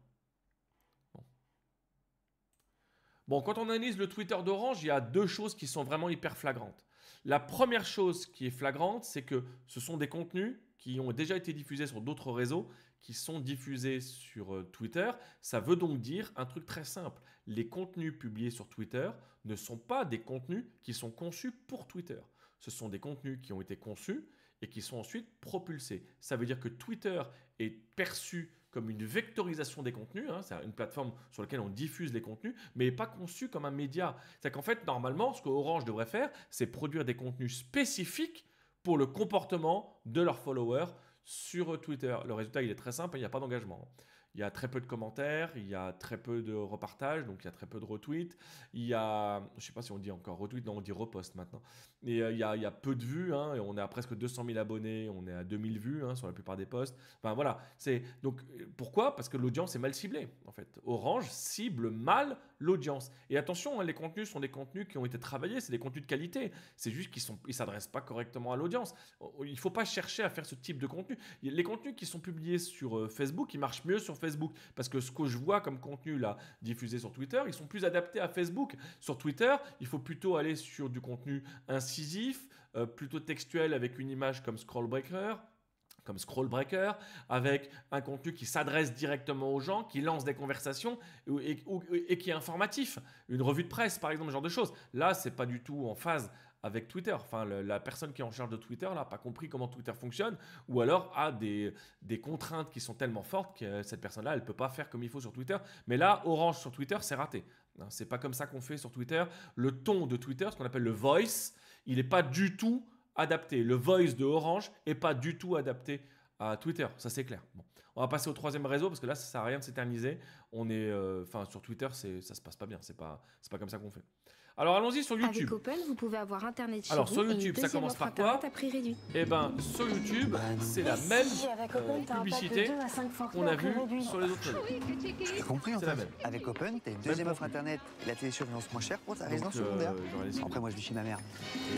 Bon, quand on analyse le Twitter d'Orange, il y a 2 choses qui sont vraiment hyper flagrantes. La première chose qui est flagrante, c'est que ce sont des contenus qui ont déjà été diffusés sur d'autres réseaux, qui sont diffusés sur Twitter. Ça veut donc dire un truc très simple. Les contenus publiés sur Twitter ne sont pas des contenus qui sont conçus pour Twitter. Ce sont des contenus qui ont été conçus et qui sont ensuite propulsés. Ça veut dire que Twitter est perçu comme une vectorisation des contenus, hein, c'est une plateforme sur laquelle on diffuse les contenus, mais pas conçue comme un média. C'est qu'en fait, normalement, ce que Orange devrait faire, c'est produire des contenus spécifiques pour le comportement de leurs followers sur Twitter. Le résultat, il est très simple, il n'y a pas d'engagement. Il y a très peu de commentaires, il y a très peu de repartages, donc il y a très peu de retweets. Il y a, je ne sais pas si on dit encore retweet, non, on dit repost maintenant. Et il y a peu de vues, hein, et on est à presque 200 000 abonnés, on est à 2000 vues hein, sur la plupart des posts. Enfin voilà, donc pourquoi? Parce que l'audience est mal ciblée en fait. Orange cible mal l'audience. Et attention, hein, les contenus sont des contenus qui ont été travaillés, c'est des contenus de qualité. C'est juste qu'ils ne s'adressent pas correctement à l'audience. Il ne faut pas chercher à faire ce type de contenu. Les contenus qui sont publiés sur Facebook, ils marchent mieux sur Facebook. Parce que ce que je vois comme contenu là diffusé sur Twitter, ils sont plus adaptés à Facebook. Sur Twitter, il faut plutôt aller sur du contenu incisif, plutôt textuel avec une image comme Scrollbreaker, avec un contenu qui s'adresse directement aux gens, qui lance des conversations et qui est informatif. Une revue de presse, par exemple, ce genre de choses. Là, c'est pas du tout en phase avec Twitter. Enfin, la personne qui est en charge de Twitter n'a pas compris comment Twitter fonctionne ou alors a des contraintes qui sont tellement fortes que cette personne-là, elle ne peut pas faire comme il faut sur Twitter. Mais là, Orange sur Twitter, c'est raté. C'est pas comme ça qu'on fait sur Twitter. Le ton de Twitter, ce qu'on appelle le voice, il n'est pas du tout adapté. Le voice de Orange n'est pas du tout adapté à Twitter. Ça, c'est clair. Bon. On va passer au 3e réseau parce que là, ça ne sert à rien de s'éterniser. Sur Twitter, ça ne se passe pas bien. C'est pas comme ça qu'on fait. Alors allons-y sur YouTube. Avec Open, vous pouvez avoir Internet chez Alors vous sur YouTube, ça commence par quoi? à prix réduit. Eh bien, sur YouTube, c'est la même publicité qu'on a vue sur les autres réseaux. J'ai compris en C'est la fait. même. Avec Open, t'as une deuxième offre internet et la télésurveillance moins chère pour ta résidence secondaire. Après, moi je vis chez ma mère.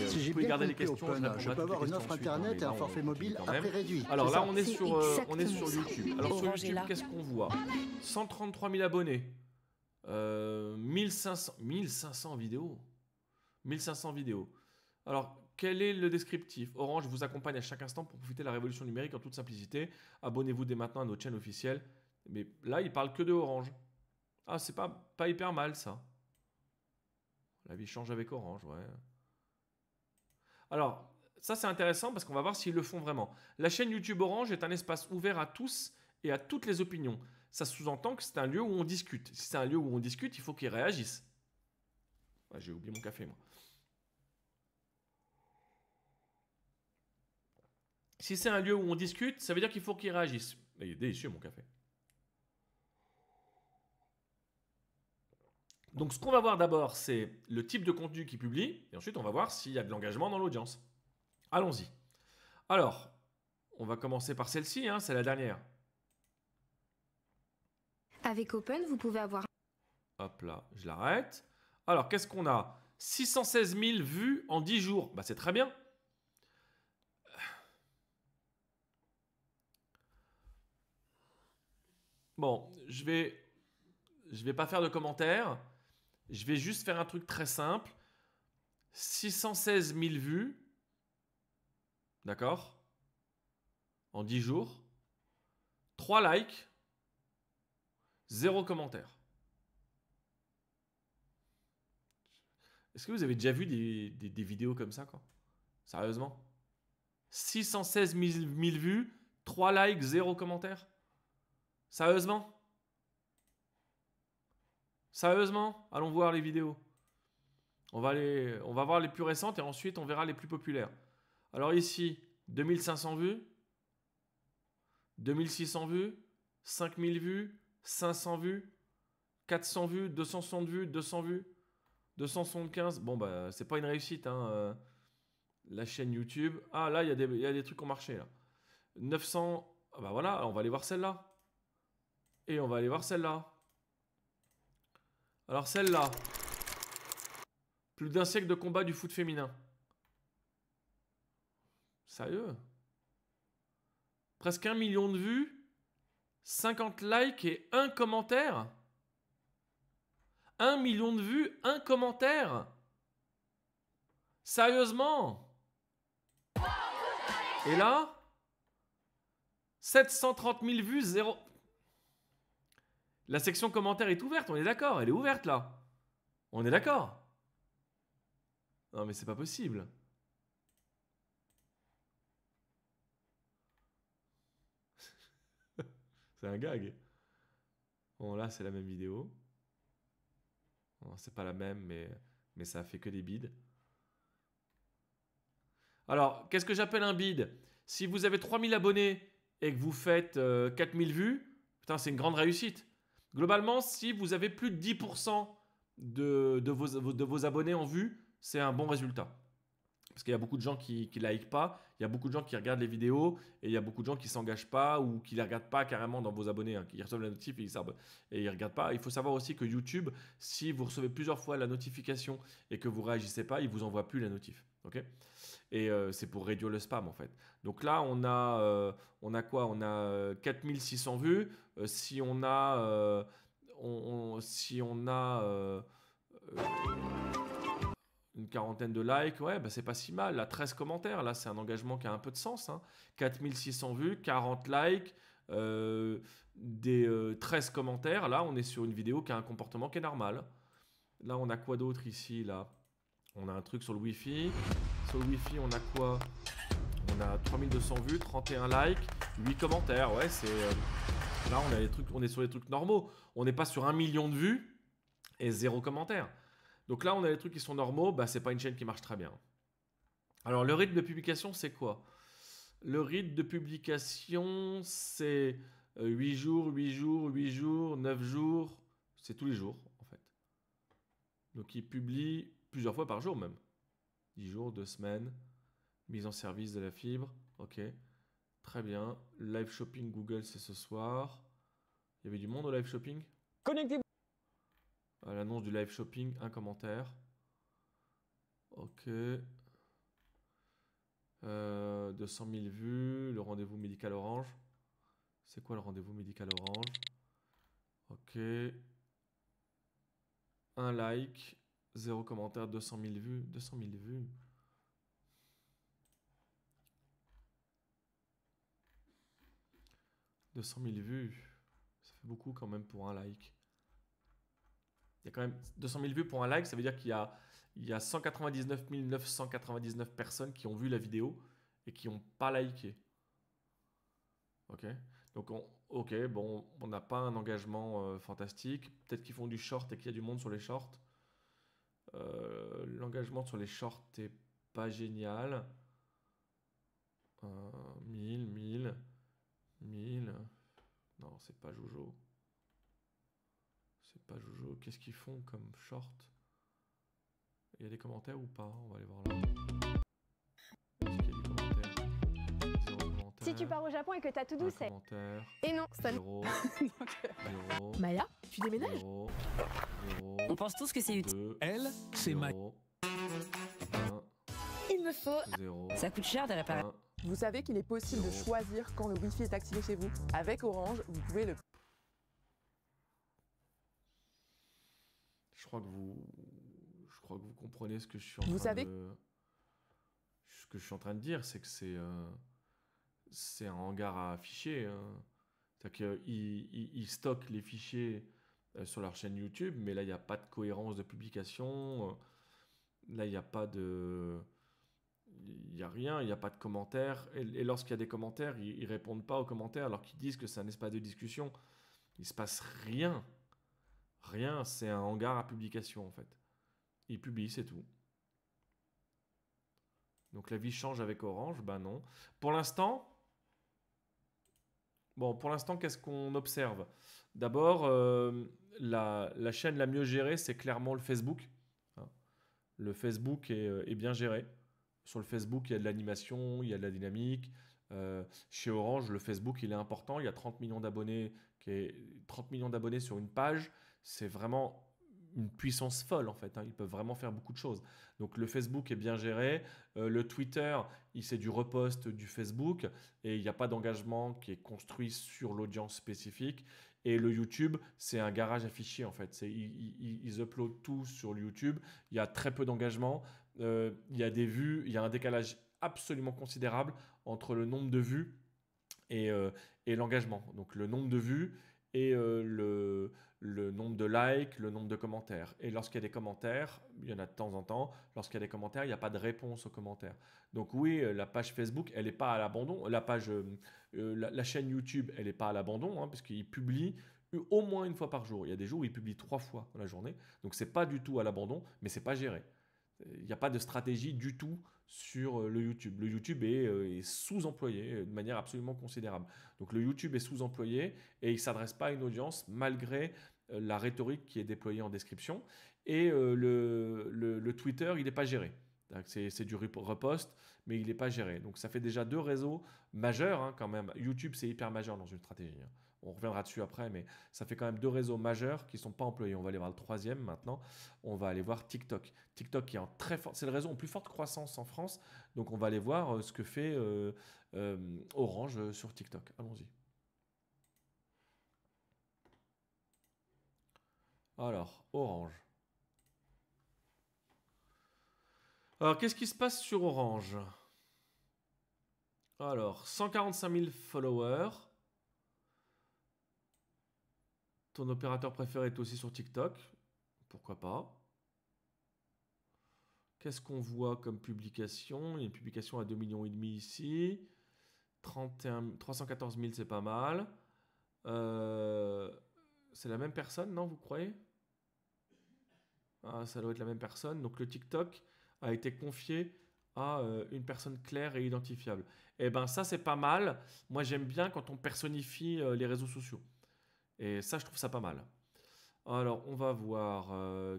Si j'ai bien compris Open, je peux avoir une offre internet et un forfait mobile à prix réduit. Alors là, on est C'est sur exactement ça. YouTube. Alors sur Orange est YouTube, là. qu'est-ce qu'on voit? 133 000 abonnés. 1500 vidéos. 1500 vidéos. Alors, quel est le descriptif? Orange vous accompagne à chaque instant pour profiter de la révolution numérique en toute simplicité. Abonnez-vous dès maintenant à notre chaîne officielle. Mais là, il parle que de Orange. Ah, c'est pas hyper mal, ça. La vie change avec Orange, ouais. Alors, ça, c'est intéressant parce qu'on va voir s'ils le font vraiment. La chaîne YouTube Orange est un espace ouvert à tous et à toutes les opinions. Ça sous-entend que c'est un lieu où on discute. Si c'est un lieu où on discute, il faut qu'ils réagissent. Ouais, j'ai oublié mon café, moi. Si c'est un lieu où on discute, ça veut dire qu'il faut qu'ils réagissent. Il est délicieux, mon café. Donc, ce qu'on va voir d'abord, c'est le type de contenu qu'ils publient. Et ensuite, on va voir s'il y a de l'engagement dans l'audience. Allons-y. Alors, on va commencer par celle-ci, hein, c'est la dernière. Avec Open, vous pouvez avoir... Hop là, je l'arrête. Alors, qu'est-ce qu'on a? 616 000 vues en 10 jours. Bah, c'est très bien. Bon, je vais pas faire de commentaires. Je vais juste faire un truc très simple. 616 000 vues. D'accord? En 10 jours. 3 likes. 0 commentaires. Est-ce que vous avez déjà vu des vidéos comme ça, quoi? Sérieusement? 616 000 vues, 3 likes, 0 commentaires? Sérieusement? Sérieusement? Allons voir les vidéos. On va voir les plus récentes et ensuite on verra les plus populaires. Alors ici, 2500 vues, 2600 vues, 5000 vues, 500 vues, 400 vues, 260 vues, 200 vues, 275. Bon, bah, c'est pas une réussite, hein. La chaîne YouTube. Ah, là, il y a des trucs qui ont marché, là. 900. Ah, bah voilà, on va aller voir celle-là. Et on va aller voir celle-là. Alors, celle-là. Plus d'un siècle de combat du foot féminin. Sérieux? Presque 1 million de vues, 50 likes et 1 commentaire. 1 million de vues, 1 commentaire. Sérieusement? Et là, 730 000 vues, 0. La section commentaires est ouverte, on est d'accord. Elle est ouverte là. On est d'accord. Non mais c'est pas possible. C'est un gag. Bon là c'est la même vidéo. Bon, c'est pas la même mais ça a fait que des bides. Alors qu'est-ce que j'appelle un bide? Si vous avez 3000 abonnés et que vous faites 4000 vues, putain c'est une grande réussite. Globalement si vous avez plus de 10% de vos abonnés en vue, c'est un bon résultat. Parce qu'il y a beaucoup de gens qui like pas, il y a beaucoup de gens qui regardent les vidéos, et il y a beaucoup de gens qui s'engagent pas ou qui les regardent pas carrément dans vos abonnés, hein, qui reçoivent la notif et ils regardent pas. Il faut savoir aussi que YouTube, si vous recevez plusieurs fois la notification et que vous réagissez pas, il vous envoie plus la notif. Ok? Et c'est pour réduire le spam en fait. Donc là, on a quoi? On a 4600 vues. Si on a une quarantaine de likes, ouais, bah c'est pas si mal. Là, 13 commentaires, là, c'est un engagement qui a un peu de sens. Hein. 4600 vues, 40 likes, 13 commentaires. Là, on est sur une vidéo qui a un comportement qui est normal. Là, on a quoi d'autre ici, là? On a un truc sur le Wi-Fi. Sur le Wi-Fi, on a quoi? On a 3200 vues, 31 likes, 8 commentaires. Ouais, c'est... là, on est sur les trucs normaux. On n'est pas sur 1 million de vues et 0 commentaires. Donc là, on a les trucs qui sont normaux. Bah, c'est pas une chaîne qui marche très bien. Alors, le rythme de publication, c'est quoi? Le rythme de publication, c'est 8 jours, 8 jours, 8 jours, 9 jours. C'est tous les jours, en fait. Donc, il publie plusieurs fois par jour même. 10 jours, 2 semaines. Mise en service de la fibre. Ok. Très bien. Live shopping Google, c'est ce soir. Il y avait du monde au live shopping? Connectez-vous. À l'annonce du live shopping, un commentaire. Ok. 200 000 vues. Le rendez-vous médical Orange. C'est quoi le rendez-vous médical Orange? Ok. Un like. 0 commentaire, 200 000 vues. 200 000 vues. « 200 000 vues. Ça fait beaucoup quand même pour un like. Il y a quand même 200 000 vues pour un like, ça veut dire qu'il y a 199 999 personnes qui ont vu la vidéo et qui n'ont pas liké. Ok. Donc, ok, bon, on n'a pas un engagement fantastique. Peut-être qu'ils font du short et qu'il y a du monde sur les shorts. L'engagement sur les shorts n'est pas génial. 1000. Non, c'est pas Jojo. C'est pas Jojo. Qu'est-ce qu'ils font comme short? Il y a des commentaires ou pas? On va aller voir là. Est-ce qu'il y a des commentaires? 0 commentaire. Si tu pars au Japon et que t'as tout douce, c'est... Et non, ça 0. Maya, tu déménages? 0. On pense tous que c'est utile. 2. Elle, c'est Maya. 1. Il me faut... 0. Ça coûte cher de réparer. Vous savez qu'il est possible de choisir quand le Wi-Fi est activé chez vous. Avec Orange, vous pouvez le... Je crois que vous comprenez ce que je suis en train de dire, c'est que c'est un hangar à fichiers. Hein. C'est-à-dire qu'ils stockent les fichiers sur leur chaîne YouTube, mais là, il n'y a pas de cohérence de publication. Là, il n'y a pas de... Il n'y a rien, il n'y a pas de commentaires. Et lorsqu'il y a des commentaires, ils répondent pas aux commentaires alors qu'ils disent que c'est un espace de discussion. Il se passe rien. Rien, c'est un hangar à publication en fait. Ils publient, c'est tout. Donc la vie change avec Orange, ben non. Pour l'instant, qu'est-ce qu'on observe? D'abord, la chaîne la mieux gérée, c'est clairement le Facebook. Le Facebook est bien géré. Sur le Facebook, il y a de l'animation, il y a de la dynamique. Chez Orange, le Facebook, il est important. Il y a 30 millions d'abonnés, 30 millions d'abonnés sur une page. C'est vraiment une puissance folle, en fait. Ils peuvent vraiment faire beaucoup de choses. Donc, le Facebook est bien géré. Le Twitter, c'est du repost du Facebook. Et il n'y a pas d'engagement qui est construit sur l'audience spécifique. Et le YouTube, c'est un garage à fichiers, en fait. Ils uploadent tout sur le YouTube. Il y a très peu d'engagement. Il y a des vues. Il y a un décalage absolument considérable entre le nombre de vues et l'engagement. Donc, le nombre de vues et le nombre de likes, le nombre de commentaires. Et lorsqu'il y a des commentaires, il y en a de temps en temps, lorsqu'il y a des commentaires, il n'y a pas de réponse aux commentaires. Donc oui, la page Facebook, elle n'est pas à l'abandon. La chaîne YouTube, elle n'est pas à l'abandon, parce qu'ils publient au moins une fois par jour. Il y a des jours où ils publient 3 fois dans la journée. Donc ce n'est pas du tout à l'abandon, mais ce n'est pas géré. Il n'y a pas de stratégie du tout sur le YouTube. Le YouTube est sous-employé de manière absolument considérable. Donc le YouTube est sous-employé et il ne s'adresse pas à une audience malgré la rhétorique qui est déployée en description. Et le Twitter, il n'est pas géré. C'est du repost, mais il n'est pas géré. Donc ça fait déjà 2 réseaux majeurs quand même. YouTube, c'est hyper majeur dans une stratégie. On reviendra dessus après, mais ça fait quand même 2 réseaux majeurs qui ne sont pas employés. On va aller voir le 3e maintenant. On va aller voir TikTok. TikTok qui est c'est le réseau en plus forte croissance en France. Donc on va aller voir ce que fait Orange sur TikTok. Allons-y. Alors, Orange. Alors, qu'est-ce qui se passe sur Orange? Alors, 145 000 followers. Ton opérateur préféré est aussi sur TikTok. Pourquoi pas? Qu'est-ce qu'on voit comme publication? Il y a une publication à 2,5 millions ici. 314 000, c'est pas mal. C'est la même personne, non, vous croyez? Ah, ça doit être la même personne. Donc le TikTok a été confié à une personne claire et identifiable. Eh bien, ça, c'est pas mal. Moi, j'aime bien quand on personnifie les réseaux sociaux. Et ça, je trouve ça pas mal. Alors, on va voir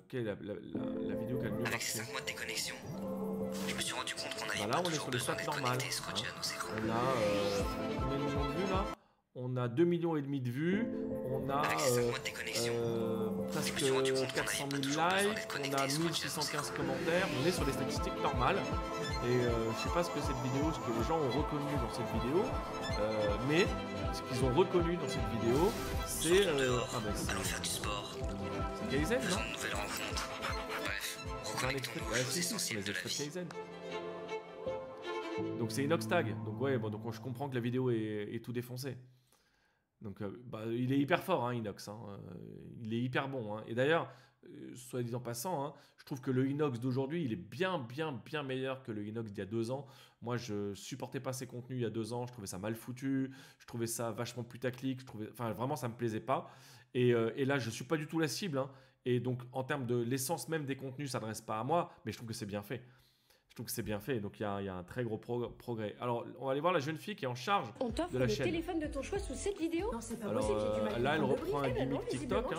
quelle est la vidéo qui a le mieux marché. Avec 5 mois de déconnexion, je me suis rendu compte qu'on avait voilà, on est sur les stats normales. On a combien de millions de vues là? On a 2,5 millions de vues. On a presque 400 000 likes. On a 1615 commentaires. On est sur des statistiques normales. Et je sais pas ce que cette vidéo, ce que les gens ont reconnu dans cette vidéo, mais ce qu'ils ont reconnu dans cette vidéo, c'est allons faire du sport. C'est Kaizen, non? Faisons de nouvelles rencontres. Bref, reconnectons-nous aux choses essentielles de la vie. Kaizen. Donc c'est Inoxtag. Donc ouais, bon, donc je comprends que la vidéo est tout défoncée. Donc il est hyper fort, Inox. Il est hyper bon. Et d'ailleurs, soit dit en passant, je trouve que le Inox d'aujourd'hui, il est bien meilleur que le Inox d'il y a 2 ans. Moi, je supportais pas ses contenus il y a 2 ans. Je trouvais ça mal foutu. Je trouvais ça vachement putaclic. Vraiment, ça me plaisait pas. Et là, je suis pas du tout la cible. Et donc, en termes de l'essence même des contenus, ça s'adresse pas à moi. Mais je trouve que c'est bien fait. Donc il y a un très gros progrès. Alors, on va aller voir la jeune fille qui est en charge de la chaîne. On t'offre le téléphone de ton choix sous cette vidéo. Non, c'est pas possible, j'ai du mal. Là, elle reprend un gimmick TikTok.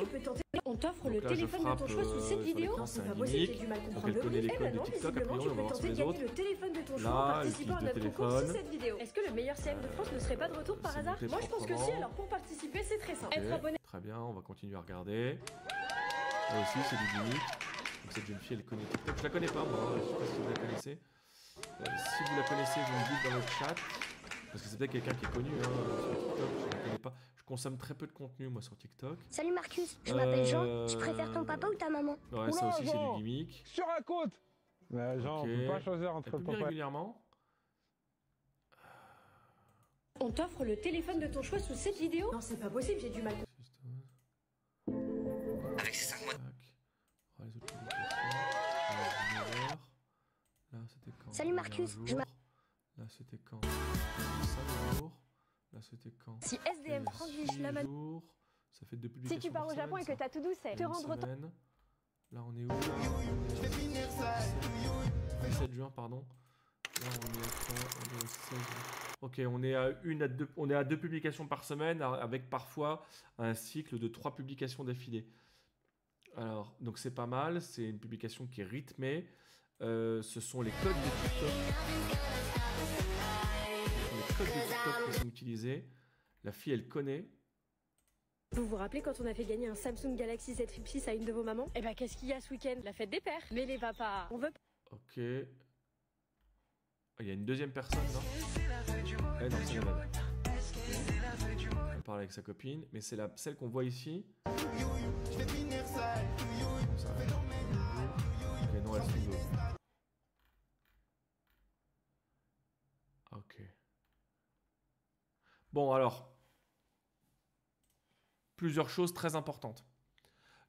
On t'offre le téléphone de ton choix sous cette vidéo. Non, c'est pas possible, j'ai du mal. Donc elle connaît les codes de TikTok. A priori, on va voir sur les autres. Le téléphone de ton choix là, en participant à notre concours sous cette vidéo. Est-ce que le meilleur CM de France ne serait pas de retour par hasard? Moi, je pense que si. Alors pour participer, c'est très simple. Être abonné. Très bien, on va continuer à regarder. Là aussi, c'est du gimmick. Donc cette jeune fille, elle connaît TikTok. Je la connais pas, moi. Je sais pas si vous la connaissez. Si vous la connaissez, vous me dites dans le chat. Parce que c'est peut-être quelqu'un qui est connu sur TikTok. Je la connais pas. Je consomme très peu de contenu, moi, sur TikTok. Salut Marcus, je m'appelle Jean. Tu préfères ton papa ou ta maman? Ouais, ça aussi, c'est du gimmick. Sur un compte. Jean, on peut pas choisir entre le papa. Régulièrement. On t'offre le téléphone de ton choix sous cette vidéo. Non, c'est pas possible, j'ai du mal. Avec ces 5 mois. Les autres publications. Salut Marcus, je m'appelle. Là, c'était quand? Ça, jour. Là, c'était quand? Si SDM Franglish la man... Ça fait 2 publications. Si tu pars au Japon et que t'as tout douce, te rendre... Là, on est où? 17 juin, pardon. Là, on est au 16 juin. Ok, on est à 2 publications par semaine, avec parfois un cycle de 3 publications d'affilée. Alors, donc c'est pas mal, c'est une publication qui est rythmée. Ce sont les codes de TikTok. Les codes de TikTok qui sont utilisés. La fille, elle connaît. Vous vous rappelez quand on a fait gagner un Samsung Galaxy Z Flip 6 à une de vos mamans? Eh ben qu'est-ce qu'il y a ce week-end? La fête des pères. Mais les papas, on veut... Ok. Il y a une deuxième personne, non? Eh non, c'est la même. Elle parle avec sa copine, mais c'est celle qu'on voit ici. Ok, non, elles sont deux. Ok. Bon, alors... Plusieurs choses très importantes.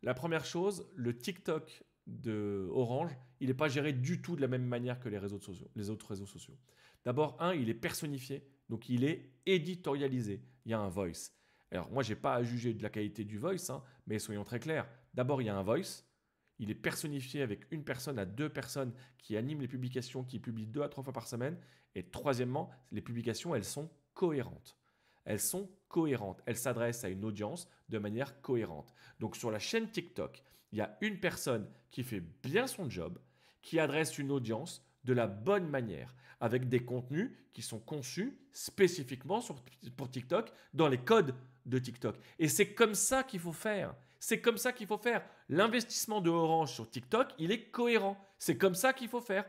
La première chose, le TikTok de Orange, il n'est pas géré du tout de la même manière que les autres réseaux sociaux. D'abord, il est personnifié, donc il est éditorialisé. Il y a un voice. Alors moi, je n'ai pas à juger de la qualité du voice, mais soyons très clairs. D'abord, il y a un voice. Il est personnifié avec 1 personne à 2 personnes qui animent les publications, qui publient 2 à 3 fois par semaine. Et troisièmement, les publications, elles sont cohérentes. Elles sont cohérentes. Elles s'adressent à une audience de manière cohérente. Donc sur la chaîne TikTok, il y a 1 personne qui fait bien son job, qui adresse une audience de la bonne manière, avec des contenus qui sont conçus spécifiquement pour TikTok, dans les codes de TikTok. Et c'est comme ça qu'il faut faire. C'est comme ça qu'il faut faire. L'investissement de Orange sur TikTok, il est cohérent. C'est comme ça qu'il faut faire.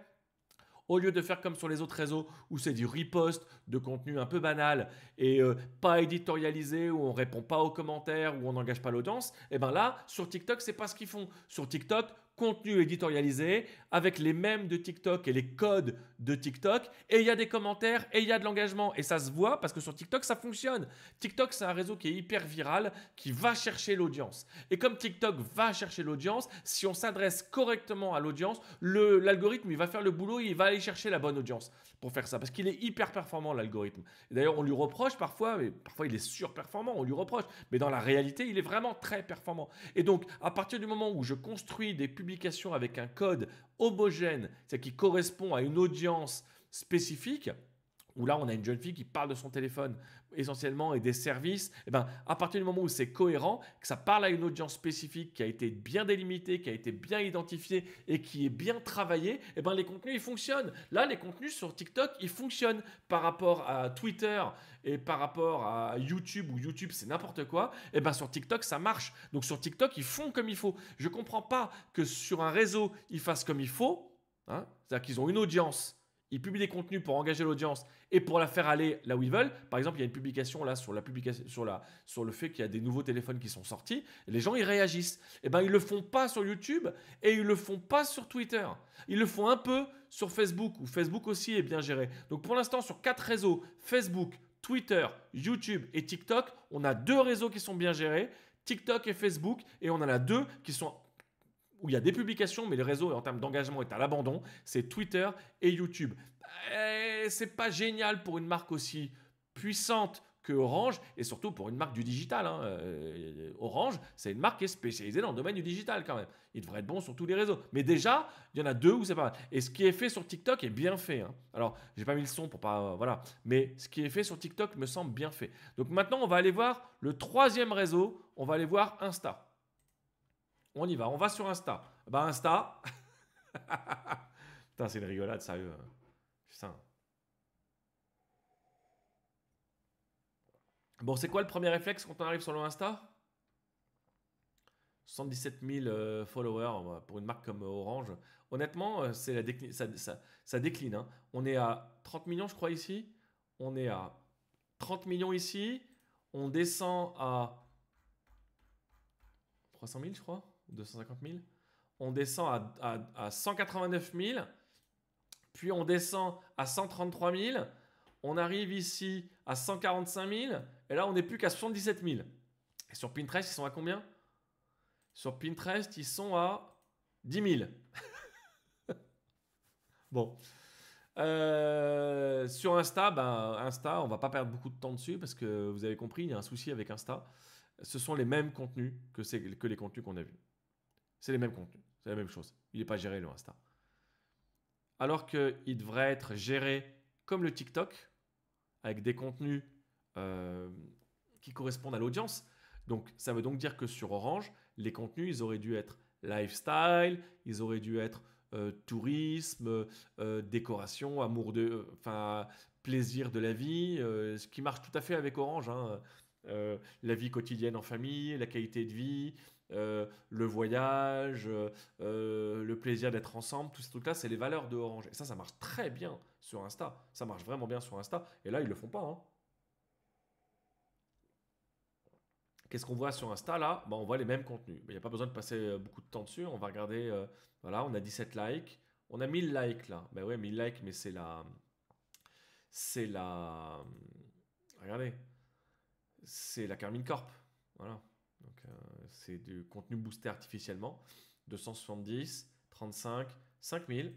Au lieu de faire comme sur les autres réseaux où c'est du repost de contenu un peu banal et pas éditorialisé, où on ne répond pas aux commentaires, où on n'engage pas l'audience, et bien là, sur TikTok, c'est pas ce qu'ils font. Sur TikTok, contenu éditorialisé avec les mèmes de TikTok et les codes de TikTok, et il y a des commentaires et il y a de l'engagement. Et ça se voit parce que sur TikTok, ça fonctionne. TikTok, c'est un réseau qui est hyper viral, qui va chercher l'audience. Et comme TikTok va chercher l'audience, si on s'adresse correctement à l'audience, l'algorithme, il va faire le boulot, il va aller chercher la bonne audience pour faire ça, parce qu'il est hyper performant, l'algorithme. D'ailleurs, on lui reproche parfois, mais parfois il est surperformant, on lui reproche, mais dans la réalité, il est vraiment très performant. Et donc, à partir du moment où je construis des publications avec un code homogène, c'est-à-dire qui correspond à une audience spécifique, où là, on a une jeune fille qui parle de son téléphone essentiellement et des services, et ben, à partir du moment où c'est cohérent, que ça parle à une audience spécifique qui a été bien délimitée, qui a été bien identifiée et qui est bien travaillée, et ben, les contenus, ils fonctionnent. Là, les contenus sur TikTok, ils fonctionnent par rapport à Twitter et par rapport à YouTube, où YouTube, c'est n'importe quoi, et ben, sur TikTok, ça marche. Donc, sur TikTok, ils font comme il faut. Je ne comprends pas que sur un réseau, ils fassent comme il faut, c'est-à-dire qu'ils ont une audience. Ils publient des contenus pour engager l'audience et pour la faire aller là où ils veulent. Par exemple, il y a une publication là sur le fait qu'il y a des nouveaux téléphones qui sont sortis. Et les gens, ils réagissent. Eh ben, ils le font pas sur YouTube et ils le font pas sur Twitter. Ils le font un peu sur Facebook, où Facebook aussi est bien géré. Donc pour l'instant, sur 4 réseaux, Facebook, Twitter, YouTube et TikTok, on a 2 réseaux qui sont bien gérés, TikTok et Facebook, et on en a 2 qui sont où il y a des publications, mais le réseau en termes d'engagement est à l'abandon, c'est Twitter et YouTube. C'est pas génial pour une marque aussi puissante que Orange, et surtout pour une marque du digital. Orange, c'est une marque qui est spécialisée dans le domaine du digital quand même. Il devrait être bon sur tous les réseaux. Mais déjà, il y en a 2 où c'est pas mal. Et ce qui est fait sur TikTok est bien fait. Alors, j'ai pas mis le son pour pas... voilà. Mais ce qui est fait sur TikTok me semble bien fait. Donc maintenant, on va aller voir le 3e réseau. On va aller voir Insta. On y va, on va sur Insta. Bah Insta. Putain, c'est une rigolade, sérieux. Putain. Bon, c'est quoi le premier réflexe quand on arrive sur le Insta? 77 000 followers pour une marque comme Orange. Honnêtement, c'est ça décline. On est à 30 millions, je crois, ici. On est à 30 millions ici. On descend à 300 000, je crois. 250 000. On descend à 189 000. Puis on descend à 133 000. On arrive ici à 145 000. Et là, on n'est plus qu'à 77 000. Et sur Pinterest, ils sont à combien? Sur Pinterest, ils sont à 10 000. Bon. Sur Insta, Insta, on va pas perdre beaucoup de temps dessus parce que vous avez compris, il y a un souci avec Insta. Ce sont les mêmes contenus que les contenus qu'on a vus. C'est les mêmes contenus, c'est la même chose. Il n'est pas géré le Insta. Alors qu'il devrait être géré comme le TikTok, avec des contenus qui correspondent à l'audience. Donc, ça veut donc dire que sur Orange, les contenus, ils auraient dû être lifestyle, ils auraient dû être tourisme, décoration, plaisir de la vie, ce qui marche tout à fait avec Orange. Hein. La vie quotidienne en famille, la qualité de vie, le voyage, le plaisir d'être ensemble, tout ce truc-là, c'est les valeurs de Orange. Et ça marche très bien sur Insta. Ça marche vraiment bien sur Insta. Et là, ils le font pas. Hein. Qu'est-ce qu'on voit sur Insta là? On voit les mêmes contenus. Il n'y a pas besoin de passer beaucoup de temps dessus. On va regarder. Voilà, on a 17 likes. On a 1000 likes là. Ben ouais, 1000 likes, mais c'est la. Regardez. C'est la Carmine Corp. Voilà. Donc, c'est du contenu boosté artificiellement. 270, 35, 5000.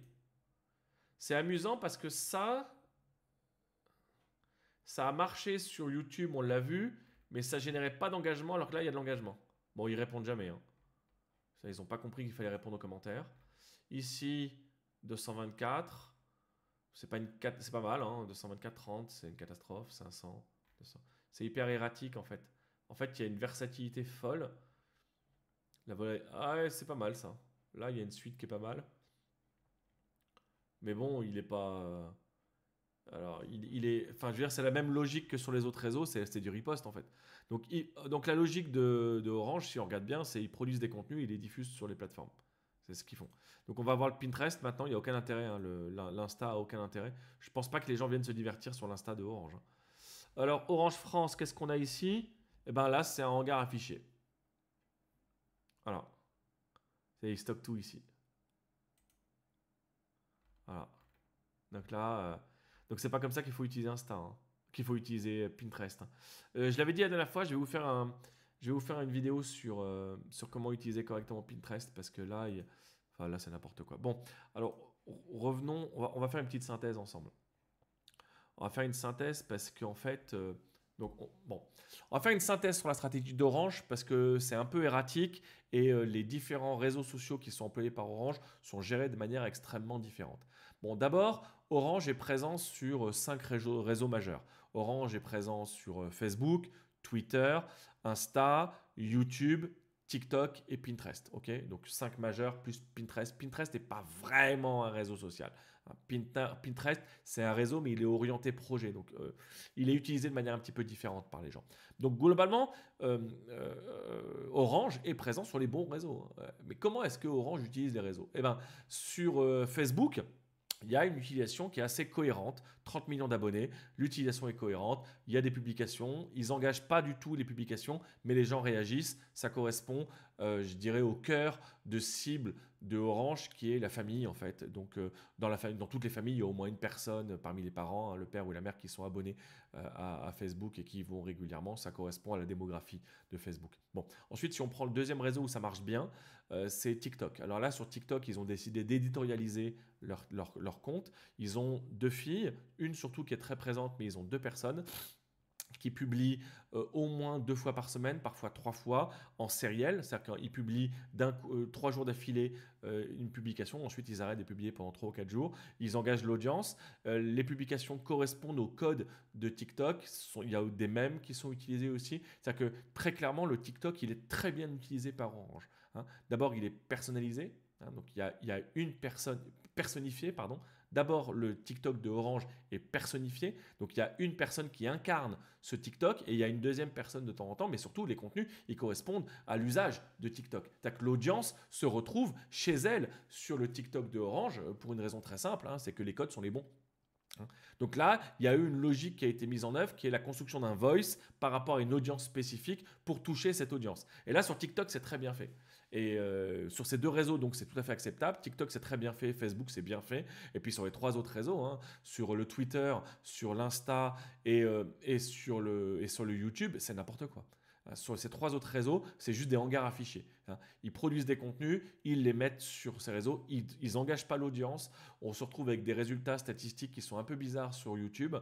C'est amusant parce que ça a marché sur YouTube, on l'a vu, mais ça générait pas d'engagement alors que là, il y a de l'engagement. Bon, ils répondent jamais. Hein. Ça, ils n'ont pas compris qu'il fallait répondre aux commentaires. Ici, 224. C'est pas mal. Hein. 224, 30, c'est une catastrophe. 500, 200. C'est hyper erratique en fait. En fait, il y a une versatilité folle. Ah ouais, c'est pas mal ça. Là, il y a une suite qui est pas mal. Mais bon, il est pas... Alors, il est... Enfin, je veux dire, c'est la même logique que sur les autres réseaux, c'est du riposte en fait. Donc la logique de Orange, si on regarde bien, c'est qu'ils produisent des contenus et ils les diffusent sur les plateformes. C'est ce qu'ils font. Donc on va voir le Pinterest maintenant, il n'y a aucun intérêt. Hein, L'Insta a aucun intérêt. Je pense pas que les gens viennent se divertir sur l'Insta de Orange. Hein. Alors, Orange France, qu'est-ce qu'on a ici? Eh bien là, c'est un hangar affiché. Voilà. C'est stock tout ici. Voilà. Donc là, donc c'est pas comme ça qu'il faut utiliser Insta, hein, qu'il faut utiliser Pinterest. Hein. Je l'avais dit la dernière fois, je vais vous faire une vidéo sur comment utiliser correctement Pinterest parce que là, là c'est n'importe quoi. Bon, alors revenons, on va faire une petite synthèse ensemble. On va faire une synthèse parce qu'en fait, on va faire une synthèse sur la stratégie d'Orange parce que c'est un peu erratique et les différents réseaux sociaux qui sont employés par Orange sont gérés de manière extrêmement différente. Bon, d'abord, Orange est présent sur 5 réseaux majeurs. Orange est présent sur Facebook, Twitter, Insta, YouTube, TikTok et Pinterest. Okay, donc 5 majeurs plus Pinterest. Pinterest n'est pas vraiment un réseau social. Pinterest, c'est un réseau, mais il est orienté projet. Donc, il est utilisé de manière un petit peu différente par les gens. Donc, globalement, Orange est présent sur les bons réseaux. Mais comment est-ce que Orange utilise les réseaux? Eh bien, sur Facebook, il y a une utilisation qui est assez cohérente. 30 millions d'abonnés, l'utilisation est cohérente. Il y a des publications. Ils n'engagent pas du tout les publications, mais les gens réagissent. Ça correspond, je dirais, au cœur de cible de Orange, qui est la famille en fait. Donc, dans toutes les familles, il y a au moins une personne parmi les parents, hein, le père ou la mère, qui sont abonnés à Facebook et qui y vont régulièrement. Ça correspond à la démographie de Facebook. Bon, ensuite, si on prend le deuxième réseau où ça marche bien, c'est TikTok. Alors là, sur TikTok, ils ont décidé d'éditorialiser leur compte. Ils ont 2 filles, une surtout qui est très présente, mais ils ont 2 personnes qui publient au moins 2 fois par semaine, parfois 3 fois, en sériel. C'est-à-dire qu'ils publient 3 jours d'affilée une publication. Ensuite, ils arrêtent de publier pendant 3 ou 4 jours. Ils engagent l'audience. Les publications correspondent au code de TikTok. Il y a des mèmes qui sont utilisés aussi. C'est-à-dire que très clairement, le TikTok, il est très bien utilisé par Orange. Hein. D'abord, il est personnalisé. Hein, donc, il y a une personne personnifiée, pardon. D'abord, le TikTok de Orange est personnifié. Donc, il y a une personne qui incarne ce TikTok et il y a une deuxième personne de temps en temps. Mais surtout, les contenus, ils correspondent à l'usage de TikTok. C'est-à-dire que l'audience se retrouve chez elle sur le TikTok de Orange pour une raison très simple, hein, c'est que les codes sont les bons. Donc là, il y a eu une logique qui a été mise en œuvre qui est la construction d'un voice par rapport à une audience spécifique pour toucher cette audience. Et là, sur TikTok, c'est très bien fait. Et sur ces 2 réseaux, donc c'est tout à fait acceptable. TikTok, c'est très bien fait. Facebook, c'est bien fait. Et puis sur les 3 autres réseaux, hein, sur le Twitter, sur l'Insta et sur le YouTube, c'est n'importe quoi. Sur ces 3 autres réseaux, c'est juste des hangars à fichiers. Ils produisent des contenus, ils les mettent sur ces réseaux, ils n'engagent pas l'audience. On se retrouve avec des résultats statistiques qui sont un peu bizarres sur YouTube.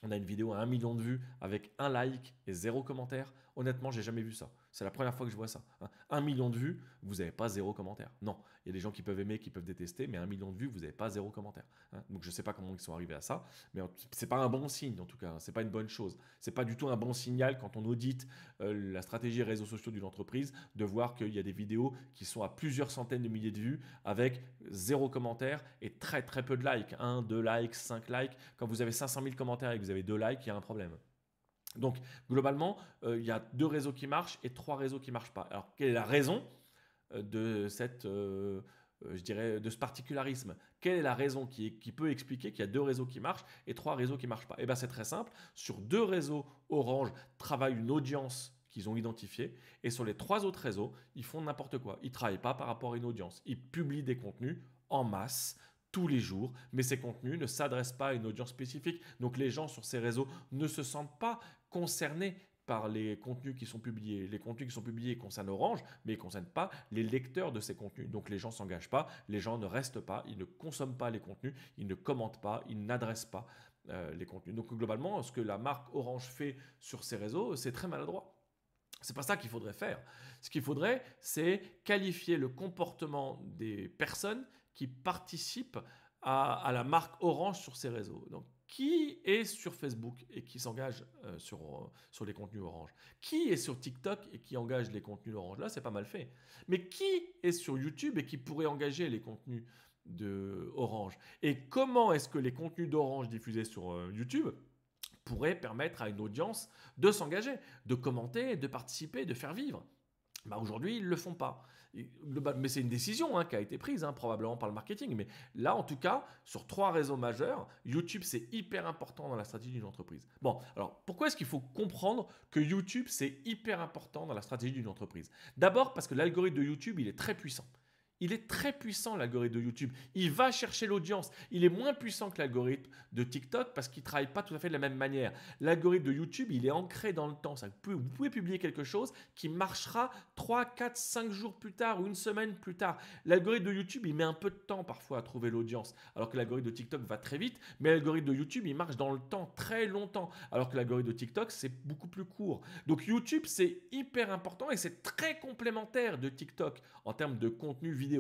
On a une vidéo à 1 million de vues avec 1 like et 0 commentaire. Honnêtement, j'ai jamais vu ça. C'est la première fois que je vois ça. 1 million de vues, vous n'avez pas 0 commentaire. Non, il y a des gens qui peuvent aimer, qui peuvent détester, mais 1 million de vues, vous n'avez pas 0 commentaire. Donc je ne sais pas comment ils sont arrivés à ça, mais c'est pas un bon signe en tout cas. C'est pas une bonne chose. C'est pas du tout un bon signal quand on audite la stratégie réseaux sociaux d'une entreprise de voir qu'il y a des vidéos qui sont à plusieurs centaines de milliers de vues avec 0 commentaire et très très peu de likes. 1, 2 likes, 5 likes. Quand vous avez 500 000 commentaires et que vous avez 2 likes, il y a un problème. Donc, globalement, il y a 2 réseaux qui marchent et 3 réseaux qui ne marchent pas. Alors, quelle est la raison de ce particularisme? Quelle est la raison qui peut expliquer qu'il y a 2 réseaux qui marchent et 3 réseaux qui ne marchent pas? Eh bien, c'est très simple. Sur 2 réseaux, Orange travaille une audience qu'ils ont identifiée et sur les 3 autres réseaux, ils font n'importe quoi. Ils ne travaillent pas par rapport à une audience. Ils publient des contenus en masse tous les jours, mais ces contenus ne s'adressent pas à une audience spécifique. Donc les gens sur ces réseaux ne se sentent pas concernés par les contenus qui sont publiés. Les contenus qui sont publiés concernent Orange, mais ils ne concernent pas les lecteurs de ces contenus. Donc les gens ne s'engagent pas, les gens ne restent pas, ils ne consomment pas les contenus, ils ne commentent pas, ils n'adressent pas les contenus. Donc globalement, ce que la marque Orange fait sur ces réseaux, c'est très maladroit. C'est pas ça qu'il faudrait faire. Ce qu'il faudrait, c'est qualifier le comportement des personnes qui participent à la marque Orange sur ces réseaux. Donc, qui est sur Facebook et qui s'engage sur les contenus Orange? Qui est sur TikTok et qui engage les contenus Orange? Là, c'est pas mal fait. Mais qui est sur YouTube et qui pourrait engager les contenus de Orange? Et comment est-ce que les contenus d'Orange diffusés sur YouTube pourraient permettre à une audience de s'engager, de commenter, de participer, de faire vivre? Aujourd'hui, ils ne le font pas. Mais c'est une décision qui a été prise, probablement par le marketing. Mais là, en tout cas, sur 3 réseaux majeurs, YouTube, c'est hyper important dans la stratégie d'une entreprise. Bon, alors, pourquoi est-ce qu'il faut comprendre que YouTube, c'est hyper important dans la stratégie d'une entreprise? D'abord, parce que l'algorithme de YouTube, il est très puissant. Il est très puissant, l'algorithme de YouTube. Il va chercher l'audience. Il est moins puissant que l'algorithme de TikTok parce qu'il ne travaille pas tout à fait de la même manière. L'algorithme de YouTube, il est ancré dans le temps. Vous pouvez publier quelque chose qui marchera 3, 4, 5 jours plus tard ou une semaine plus tard. L'algorithme de YouTube, il met un peu de temps parfois à trouver l'audience. Alors que l'algorithme de TikTok va très vite. Mais l'algorithme de YouTube, il marche dans le temps, très longtemps. Alors que l'algorithme de TikTok, c'est beaucoup plus court. Donc YouTube, c'est hyper important et c'est très complémentaire de TikTok en termes de contenu vidéo.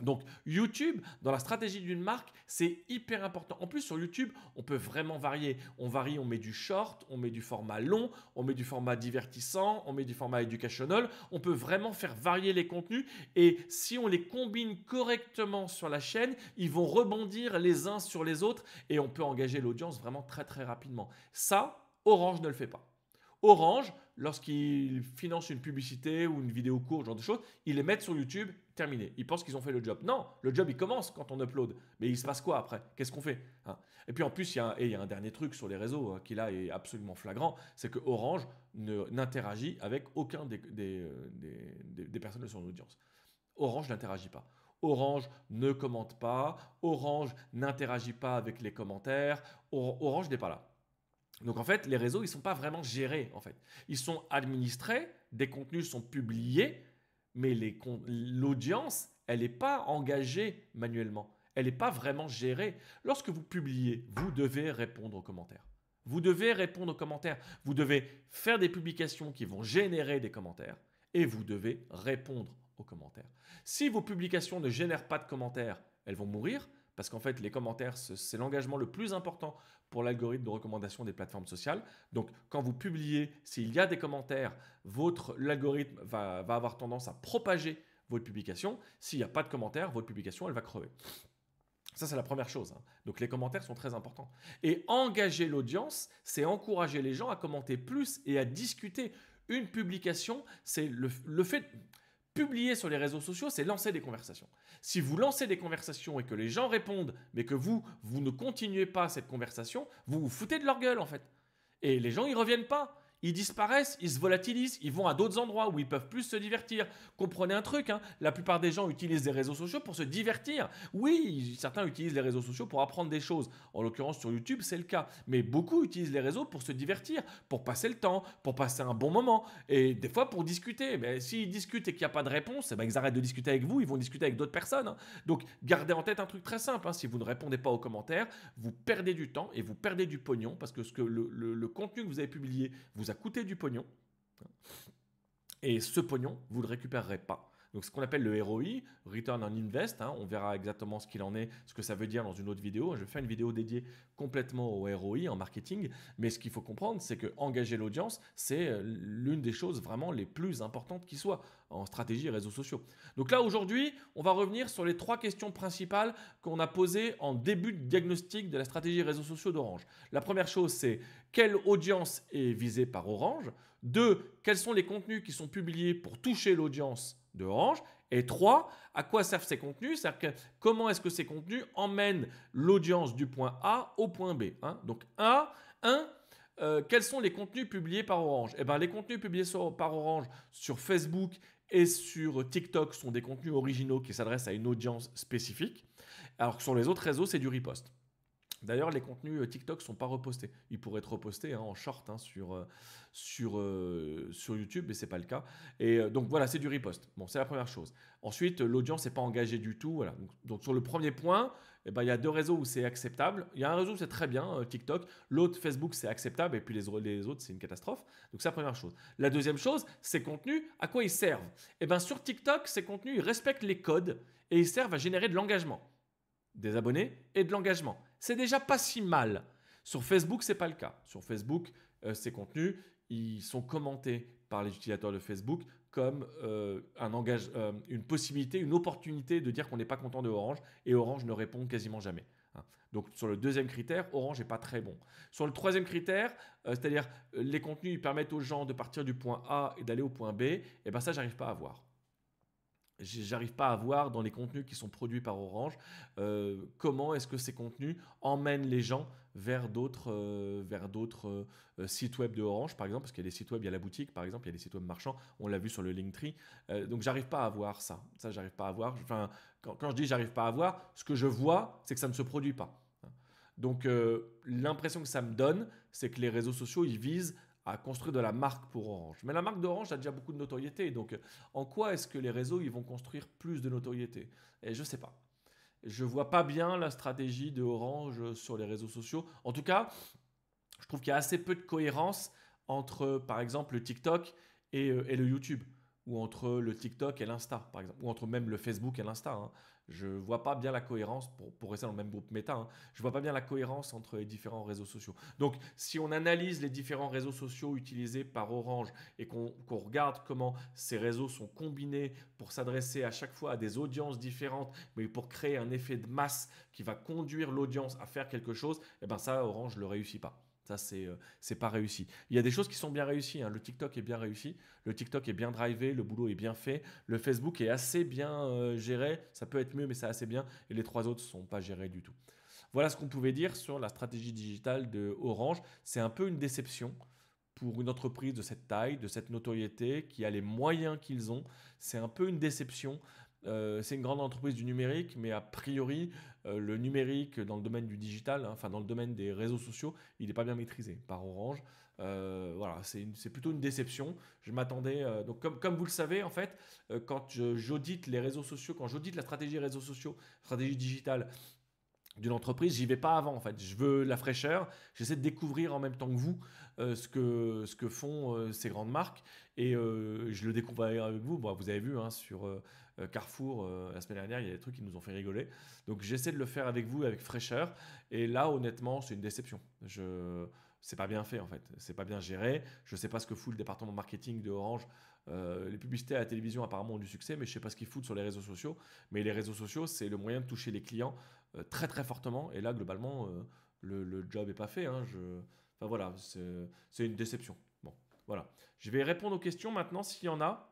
Donc YouTube, dans la stratégie d'une marque, c'est hyper important. En plus, sur YouTube, on peut vraiment varier. On varie, on met du short, on met du format long, on met du format divertissant, on met du format educational. On peut vraiment faire varier les contenus et si on les combine correctement sur la chaîne, ils vont rebondir les uns sur les autres et on peut engager l'audience vraiment très très rapidement. Ça, Orange ne le fait pas. Orange, lorsqu'ils financent une publicité ou une vidéo courte, ce genre de choses, ils les mettent sur YouTube, terminé. Ils pensent qu'ils ont fait le job. Non, le job, il commence quand on upload. Mais il se passe quoi après? Qu'est-ce qu'on fait? Et puis en plus, il y a un dernier truc sur les réseaux qui là est absolument flagrant, c'est que Orange n'interagit avec aucun des personnes de son audience. Orange n'interagit pas. Orange ne commente pas. Orange n'interagit pas avec les commentaires. Orange n'est pas là. Donc en fait, les réseaux, ils ne sont pas vraiment gérés. En fait. Ils sont administrés, des contenus sont publiés, mais l'audience, elle n'est pas engagée manuellement. Elle n'est pas vraiment gérée. Lorsque vous publiez, vous devez répondre aux commentaires. Vous devez répondre aux commentaires. Vous devez faire des publications qui vont générer des commentaires et vous devez répondre aux commentaires. Si vos publications ne génèrent pas de commentaires, elles vont mourir. Parce qu'en fait, les commentaires, c'est l'engagement le plus important pour l'algorithme de recommandation des plateformes sociales. Donc, quand vous publiez, s'il y a des commentaires, l'algorithme va avoir tendance à propager votre publication. S'il n'y a pas de commentaires, votre publication, elle va crever. Ça, c'est la première chose. Donc, les commentaires sont très importants. Et engager l'audience, c'est encourager les gens à commenter plus et à discuter. Une publication, c'est le fait... Publier sur les réseaux sociaux, c'est lancer des conversations. Si vous lancez des conversations et que les gens répondent, mais que vous ne continuez pas cette conversation, vous vous foutez de leur gueule en fait. Et les gens, ils ne reviennent pas. ils disparaissent, ils se volatilisent, ils vont à d'autres endroits où ils peuvent plus se divertir. Comprenez un truc, hein, la plupart des gens utilisent les réseaux sociaux pour se divertir. Oui, certains utilisent les réseaux sociaux pour apprendre des choses. En l'occurrence, sur YouTube, c'est le cas. Mais beaucoup utilisent les réseaux pour se divertir, pour passer le temps, pour passer un bon moment. Et des fois, pour discuter. Mais s'ils discutent et qu'il n'y a pas de réponse, eh ben, ils arrêtent de discuter avec vous, ils vont discuter avec d'autres personnes. Hein. Donc, gardez en tête un truc très simple. Hein. Si vous ne répondez pas aux commentaires, vous perdez du temps et vous perdez du pognon parce que le contenu que vous avez publié vous a coûté du pognon. Et ce pognon, vous ne le récupérerez pas. Donc, ce qu'on appelle le ROI, Return on Invest, hein, on verra exactement ce qu'il en est, ce que ça veut dire dans une autre vidéo. Je vais faire une vidéo dédiée complètement au ROI en marketing, mais ce qu'il faut comprendre, c'est que engager l'audience, c'est l'une des choses vraiment les plus importantes qui soit en stratégie et réseaux sociaux. Donc là, aujourd'hui, on va revenir sur les 3 questions principales qu'on a posées en début de diagnostic de la stratégie réseaux sociaux d'Orange. La première chose, c'est quelle audience est visée par Orange ? 2, quels sont les contenus qui sont publiés pour toucher l'audience de Orange? Et 3, à quoi servent ces contenus? C'est-à-dire que comment est-ce que ces contenus emmènent l'audience du point A au point B, hein? Donc quels sont les contenus publiés par Orange? Eh bien, les contenus publiés par Orange sur Facebook et sur TikTok sont des contenus originaux qui s'adressent à une audience spécifique, alors que sur les autres réseaux, c'est du repost. D'ailleurs, les contenus TikTok ne sont pas repostés. Ils pourraient être repostés en short sur YouTube, mais ce n'est pas le cas. Et donc voilà, c'est du repost. Bon, c'est la première chose. Ensuite, l'audience n'est pas engagée du tout. Voilà. Donc sur le premier point, eh ben, il y a 2 réseaux où c'est acceptable. Il y a un réseau où c'est très bien, TikTok. L'autre, Facebook, c'est acceptable. Et puis les autres, c'est une catastrophe. Donc c'est la première chose. La deuxième chose, ces contenus, à quoi ils servent? Eh ben, sur TikTok, ces contenus, ils respectent les codes et ils servent à générer de l'engagement. Des abonnés et de l'engagement. C'est déjà pas si mal. Sur Facebook, ce n'est pas le cas. Sur Facebook, ces contenus, ils sont commentés par les utilisateurs de Facebook comme une possibilité, une opportunité de dire qu'on n'est pas content de Orange et Orange ne répond quasiment jamais. Hein. Donc sur le deuxième critère, Orange n'est pas très bon. Sur le troisième critère, c'est-à-dire les contenus ils permettent aux gens de partir du point A et d'aller au point B, et ben ça, j'arrive pas à voir. J'arrive pas à voir dans les contenus qui sont produits par Orange comment est-ce que ces contenus emmènent les gens vers d'autres sites web de Orange, par exemple, parce qu'il y a des sites web, il y a la boutique, par exemple, il y a des sites web marchands, on l'a vu sur le Linktree. Donc, j'arrive pas à voir ça. Ça, j'arrive pas à voir. Enfin, quand je dis j'arrive pas à voir, ce que je vois, c'est que ça ne se produit pas. Donc, l'impression que ça me donne, c'est que les réseaux sociaux, ils visent à construire de la marque pour Orange. Mais la marque d'Orange a déjà beaucoup de notoriété. Donc, en quoi est-ce que les réseaux ils vont construire plus de notoriété? Et je ne sais pas. Je ne vois pas bien la stratégie de Orange sur les réseaux sociaux. En tout cas, je trouve qu'il y a assez peu de cohérence entre, par exemple, le TikTok et le YouTube, ou entre le TikTok et l'Insta, par exemple, ou entre même le Facebook et l'Insta. Hein. Je ne vois pas bien la cohérence, pour rester dans le même groupe méta, hein, je ne vois pas bien la cohérence entre les différents réseaux sociaux. Donc, si on analyse les différents réseaux sociaux utilisés par Orange et qu'on regarde comment ces réseaux sont combinés pour s'adresser à chaque fois à des audiences différentes, mais pour créer un effet de masse qui va conduire l'audience à faire quelque chose, eh ben ça, Orange ne le réussit pas. Ça, c'est pas réussi. Il y a des choses qui sont bien réussies. Hein. Le TikTok est bien réussi. Le TikTok est bien drivé. Le boulot est bien fait. Le Facebook est assez bien géré. Ça peut être mieux, mais c'est assez bien. Et les 3 autres ne sont pas gérés du tout. Voilà ce qu'on pouvait dire sur la stratégie digitale de Orange. C'est un peu une déception pour une entreprise de cette taille, de cette notoriété, qui a les moyens qu'ils ont. C'est un peu une déception. C'est une grande entreprise du numérique, mais a priori, le numérique dans le domaine du digital, hein, enfin dans le domaine des réseaux sociaux, il n'est pas bien maîtrisé par Orange. Voilà, c'est plutôt une déception. Je m'attendais, donc comme vous le savez, en fait, quand j'audite les réseaux sociaux, quand j'audite la stratégie réseaux sociaux, stratégie digitale d'une entreprise, j'y vais pas avant en fait. Je veux la fraîcheur, j'essaie de découvrir en même temps que vous ce que font ces grandes marques et je le découvre avec vous. Bon, vous avez vu hein, sur Carrefour la semaine dernière, il y a des trucs qui nous ont fait rigoler. Donc j'essaie de le faire avec vous avec fraîcheur et là honnêtement c'est une déception. C'est pas bien fait en fait, c'est pas bien géré. Je sais pas ce que fout le département marketing de Orange. Les publicités à la télévision apparemment ont du succès, mais je sais pas ce qu'ils foutent sur les réseaux sociaux. Mais les réseaux sociaux, c'est le moyen de toucher les clients très très fortement. Et là, globalement, le job est pas fait. Hein. Enfin voilà, c'est une déception. Bon, voilà. Je vais répondre aux questions maintenant s'il y en a.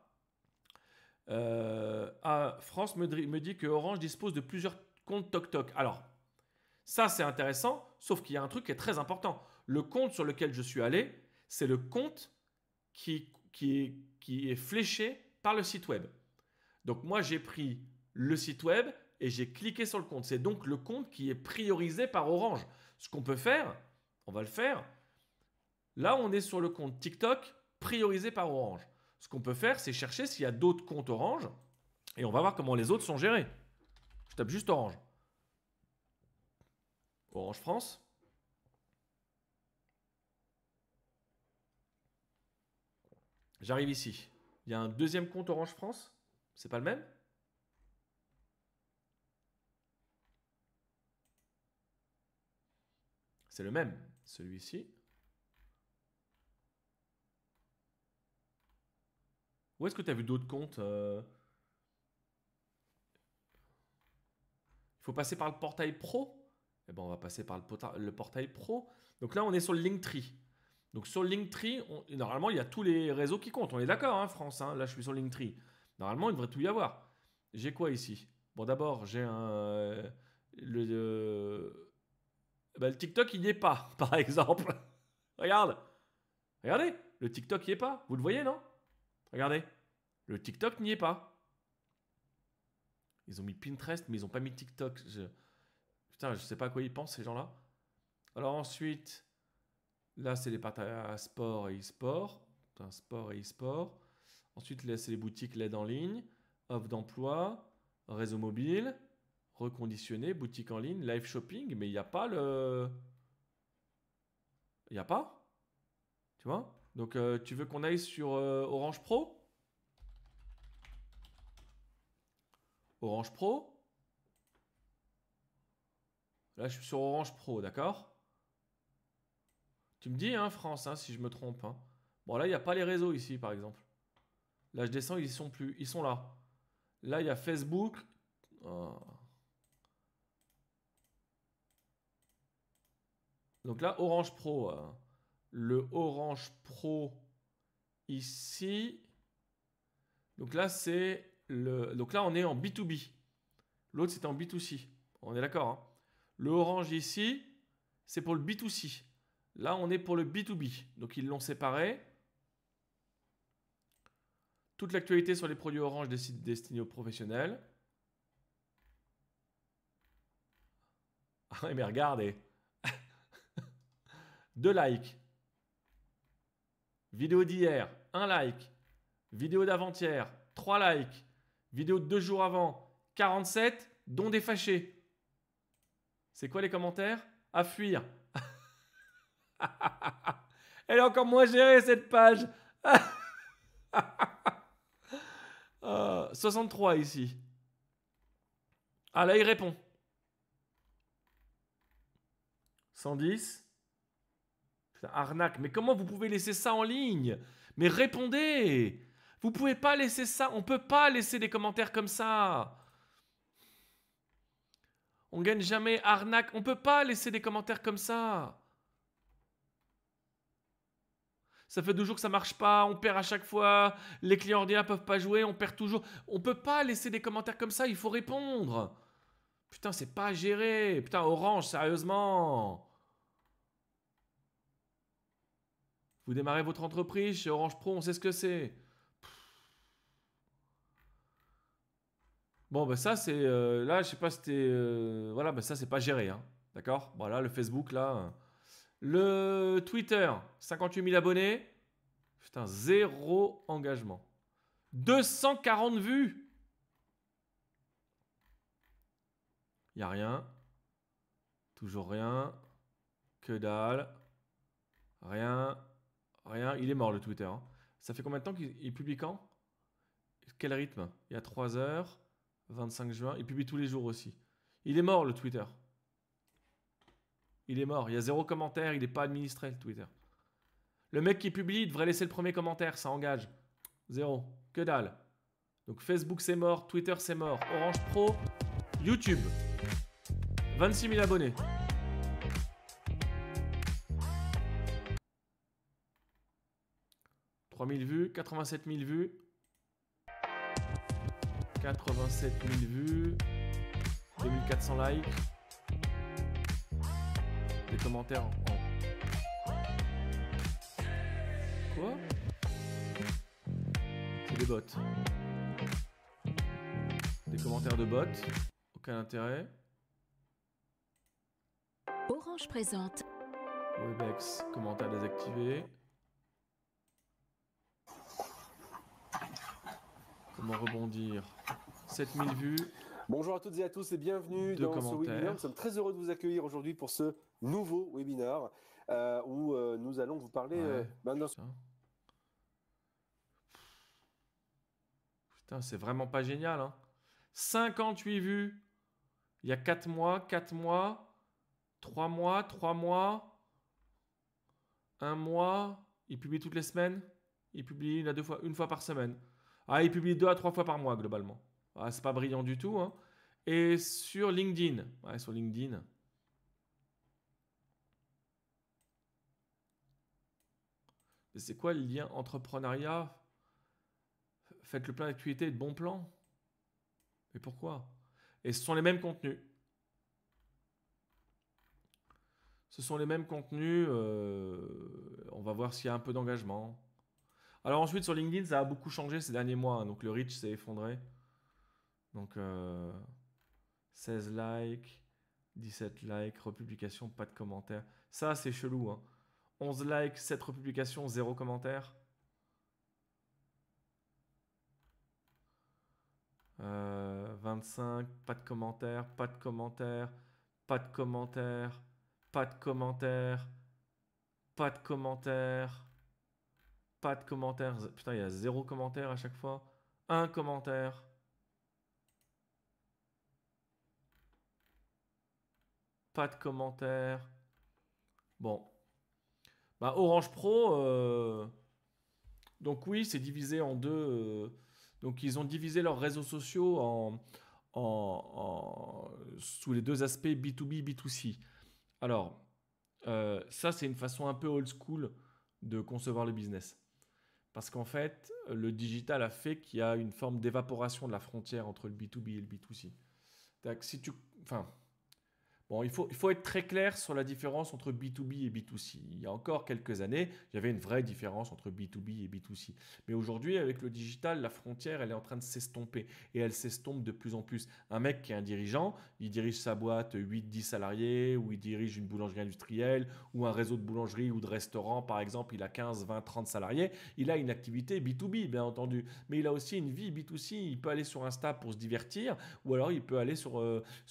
France me dit que Orange dispose de plusieurs comptes TokTok. Alors, ça c'est intéressant, sauf qu'il y a un truc qui est très important. Le compte sur lequel je suis allé, c'est le compte qui est fléché par le site web. Donc moi, j'ai pris le site web et j'ai cliqué sur le compte. C'est donc le compte qui est priorisé par Orange. Ce qu'on peut faire, on va le faire. Là, on est sur le compte TikTok priorisé par Orange. Ce qu'on peut faire, c'est chercher s'il y a d'autres comptes Orange et on va voir comment les autres sont gérés. Je tape juste Orange. Orange France. J'arrive ici. Il y a un deuxième compte Orange France. C'est pas le même? C'est le même, celui-ci. Où est-ce que tu as vu d'autres comptes? Il faut passer par le portail pro. Eh ben, on va passer par le portail pro. Donc là, on est sur le Linktree. Donc sur le Linktree, normalement, il y a tous les réseaux qui comptent. On est d'accord, hein, France, hein. Là, je suis sur Linktree. Normalement, il devrait tout y avoir. J'ai quoi ici? Bon, d'abord, j'ai le TikTok, il n'y est pas, par exemple. Regarde. Regardez. Le TikTok, il n'y est pas. Vous le voyez, non? Regardez. Le TikTok n'y est pas. Ils ont mis Pinterest, mais ils n'ont pas mis TikTok. Putain, je ne sais pas à quoi ils pensent, ces gens-là. Alors ensuite, là, c'est les partenariats sport et e-sport. Putain, sport et e-sport. Ensuite, là, c'est les boutiques LED en ligne. Offre d'emploi. Réseau mobile. Reconditionné. Boutique en ligne. Live shopping. Mais il n'y a pas le... Il n'y a pas. Tu vois? Donc, tu veux qu'on aille sur Orange Pro? Orange Pro. Là, je suis sur Orange Pro, d'accord? Tu me dis, hein, France, hein, si je me trompe. Hein. Bon, là, il n'y a pas les réseaux ici, par exemple. Là, je descends, ils y sont plus. Ils sont là. Là, il y a Facebook. Oh. Donc là, Orange Pro. Le Orange Pro ici. Donc là, c'est le... Donc là, on est en B2B. L'autre, c'était en B2C. On est d'accord, hein? Le Orange ici, c'est pour le B2C. Là, on est pour le B2B. Donc, ils l'ont séparé. Toute l'actualité sur les produits Orange destinés aux professionnels. Ah, mais regardez. 2 likes. Vidéo d'hier, 1 like. Vidéo d'avant-hier, 3 likes. Vidéo de 2 jours avant, 47, dont des fâchés. C'est quoi les commentaires? À fuir. Elle est encore moins gérée, cette page. 63 ici. Ah, là, il répond. 110. Putain, arnaque. Mais comment vous pouvez laisser ça en ligne? Mais répondez. Vous pouvez pas laisser ça. On peut pas laisser des commentaires comme ça. On gagne jamais. Arnaque. On peut pas laisser des commentaires comme ça. Ça fait 2 jours que ça marche pas. On perd à chaque fois. Les clients ordinaires peuvent pas jouer. On perd toujours. On peut pas laisser des commentaires comme ça. Il faut répondre. Putain, c'est pas géré. Putain, Orange, sérieusement. Vous démarrez votre entreprise chez Orange Pro, on sait ce que c'est. Bon, bah ça, c'est... là, je sais pas si c'était... voilà, bah ça, c'est pas géré. Hein. D'accord? Voilà, le Facebook, là. Le Twitter, 58 000 abonnés. Putain, 0 engagement. 240 vues. Il n'y a rien. Toujours rien. Que dalle. Rien. Rien. Il est mort, le Twitter. Hein. Ça fait combien de temps qu'il publie quand? Quel rythme? Il y a 3 heures. 25 juin. Il publie tous les jours aussi. Il est mort, le Twitter. Il est mort. Il y a 0 commentaire. Il n'est pas administré, le Twitter. Le mec qui publie, il devrait laisser le premier commentaire. Ça engage. 0. Que dalle. Donc Facebook, c'est mort. Twitter, c'est mort. Orange Pro. YouTube. 26 000 abonnés. « 3 000 vues. 87 000 vues. 87 000 vues. 2400 likes. Des commentaires en... Quoi? des bots. Des commentaires de bots. Aucun intérêt. Orange présente. Webex, commentaires désactivés. Comment rebondir? 7000 vues. Bonjour à toutes et à tous et bienvenue dans ce webinaire. Nous sommes très heureux de vous accueillir aujourd'hui pour ce nouveau webinaire où nous allons vous parler Putain, c'est vraiment pas génial. Hein. 58 vues. Il y a 4 mois, 4 mois, 3 mois, 3 mois, 1 mois. Il publie toutes les semaines. Il publie une fois par semaine. Ah, il publie 2 à 3 fois par mois globalement. Ah, c'est pas brillant du tout. Hein. Et sur LinkedIn. Ouais, sur LinkedIn. Mais c'est quoi le lien entrepreneuriat? Faites le plein d'actualités et de bons plans. Et pourquoi? Et ce sont les mêmes contenus. Ce sont les mêmes contenus. On va voir s'il y a un peu d'engagement. Alors ensuite, sur LinkedIn, ça a beaucoup changé ces derniers mois. Hein, donc le reach s'est effondré. Donc 16 likes, 17 likes, republication, pas de commentaires. Ça, c'est chelou. Hein. 11 likes, 7 republications, 0 commentaires. 25, pas de commentaires, pas de commentaires, pas de commentaires, pas de commentaires, pas de commentaires, pas de commentaires. Putain, il y a 0 commentaire à chaque fois. 1 commentaire. Pas de commentaires. Bon. Bah, Orange Pro, donc oui, c'est divisé en deux. Donc ils ont divisé leurs réseaux sociaux sous les deux aspects B2B, B2C. Alors, ça c'est une façon un peu old school de concevoir le business. Parce qu'en fait, le digital a fait qu'il y a une forme d'évaporation de la frontière entre le B2B et le B2C. Si tu... Enfin... Bon, il faut être très clair sur la différence entre B2B et B2C. Il y a encore quelques années, il y avait une vraie différence entre B2B et B2C. Mais aujourd'hui, avec le digital, la frontière, elle est en train de s'estomper. Et elle s'estompe de plus en plus. Un mec qui est un dirigeant, il dirige sa boîte 8-10 salariés, ou il dirige une boulangerie industrielle, ou un réseau de boulangerie ou de restaurants, par exemple, il a 15, 20, 30 salariés. Il a une activité B2B, bien entendu. Mais il a aussi une vie B2C. Il peut aller sur Insta pour se divertir, ou alors il peut aller sur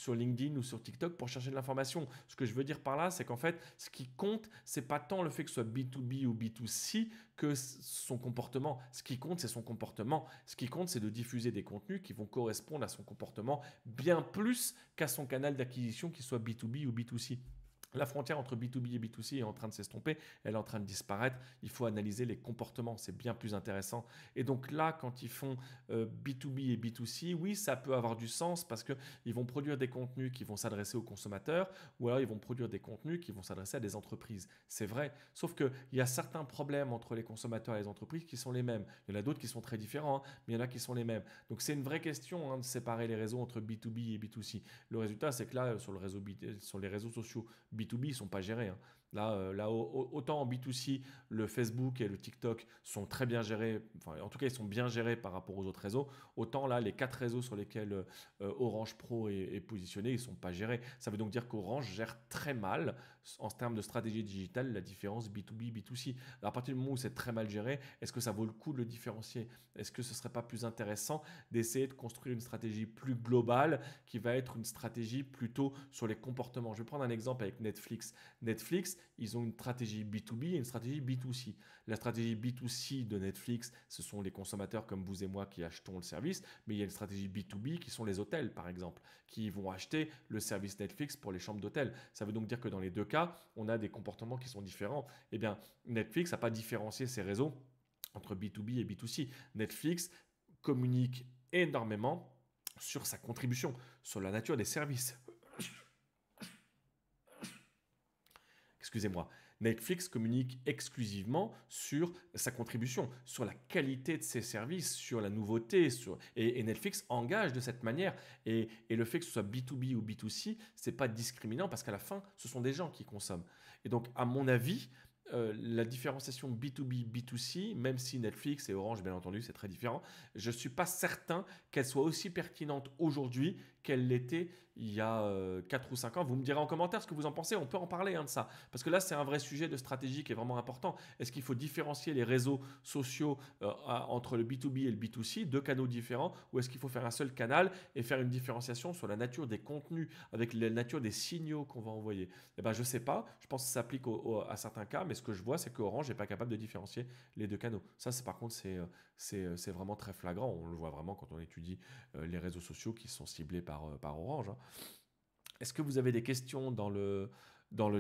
LinkedIn ou sur TikTok pour chercher de l'information. Ce que je veux dire par là, c'est qu'en fait, ce qui compte, c'est pas tant le fait que ce soit B2B ou B2C que son comportement. Ce qui compte, c'est son comportement. Ce qui compte, c'est de diffuser des contenus qui vont correspondre à son comportement bien plus qu'à son canal d'acquisition, qu'il soit B2B ou B2C. La frontière entre B2B et B2C est en train de s'estomper, elle est en train de disparaître. Il faut analyser les comportements, c'est bien plus intéressant. Et donc là, quand ils font B2B et B2C, oui, ça peut avoir du sens parce qu'ils vont produire des contenus qui vont s'adresser aux consommateurs ou alors ils vont produire des contenus qui vont s'adresser à des entreprises. C'est vrai, sauf qu'il y a certains problèmes entre les consommateurs et les entreprises qui sont les mêmes. Il y en a d'autres qui sont très différents, hein, mais il y en a qui sont les mêmes. Donc c'est une vraie question de séparer les réseaux entre B2B et B2C. Le résultat, c'est que là, sur les réseaux sociaux, B2B, ils ne sont pas gérés. Hein. Là, autant en B2C, le Facebook et le TikTok sont très bien gérés, enfin, en tout cas, ils sont bien gérés par rapport aux autres réseaux. Autant là, les 4 réseaux sur lesquels Orange Pro est positionné, ils ne sont pas gérés. Ça veut donc dire qu'Orange gère très mal, en termes de stratégie digitale, la différence B2B, B2C. Alors, à partir du moment où c'est très mal géré, est-ce que ça vaut le coup de le différencier? Est-ce que ce ne serait pas plus intéressant d'essayer de construire une stratégie plus globale qui va être une stratégie plutôt sur les comportements? Je vais prendre un exemple avec Netflix. Netflix, ils ont une stratégie B2B et une stratégie B2C. La stratégie B2C de Netflix, ce sont les consommateurs comme vous et moi qui achetons le service, mais il y a une stratégie B2B qui sont les hôtels, par exemple, qui vont acheter le service Netflix pour les chambres d'hôtel. Ça veut donc dire que dans les deux cas, on a des comportements qui sont différents. Eh bien, Netflix n'a pas différencié ses réseaux entre B2B et B2C. Netflix communique énormément sur sa contribution, sur la nature des services. Excusez-moi, Netflix communique exclusivement sur sa contribution, sur la qualité de ses services, sur la nouveauté. Et Netflix engage de cette manière. Et le fait que ce soit B2B ou B2C, ce n'est pas discriminant parce qu'à la fin, ce sont des gens qui consomment. Et donc, à mon avis, la différenciation B2B, B2C, même si Netflix et Orange, bien entendu, c'est très différent, je ne suis pas certain qu'elle soit aussi pertinente aujourd'hui qu'elle l'était il y a 4 ou 5 ans. Vous me direz en commentaire ce que vous en pensez, on peut en parler de ça. Parce que là, c'est un vrai sujet de stratégie qui est vraiment important. Est-ce qu'il faut différencier les réseaux sociaux entre le B2B et le B2C, deux canaux différents, ou est-ce qu'il faut faire un seul canal et faire une différenciation sur la nature des contenus, avec la nature des signaux qu'on va envoyer? Eh ben, je ne sais pas, je pense que ça s'applique à certains cas, mais ce que je vois, c'est qu'Orange n'est pas capable de différencier les deux canaux. Ça, par contre, c'est vraiment très flagrant. On le voit vraiment quand on étudie les réseaux sociaux qui sont ciblés par Orange. Est-ce que vous avez des questions dans le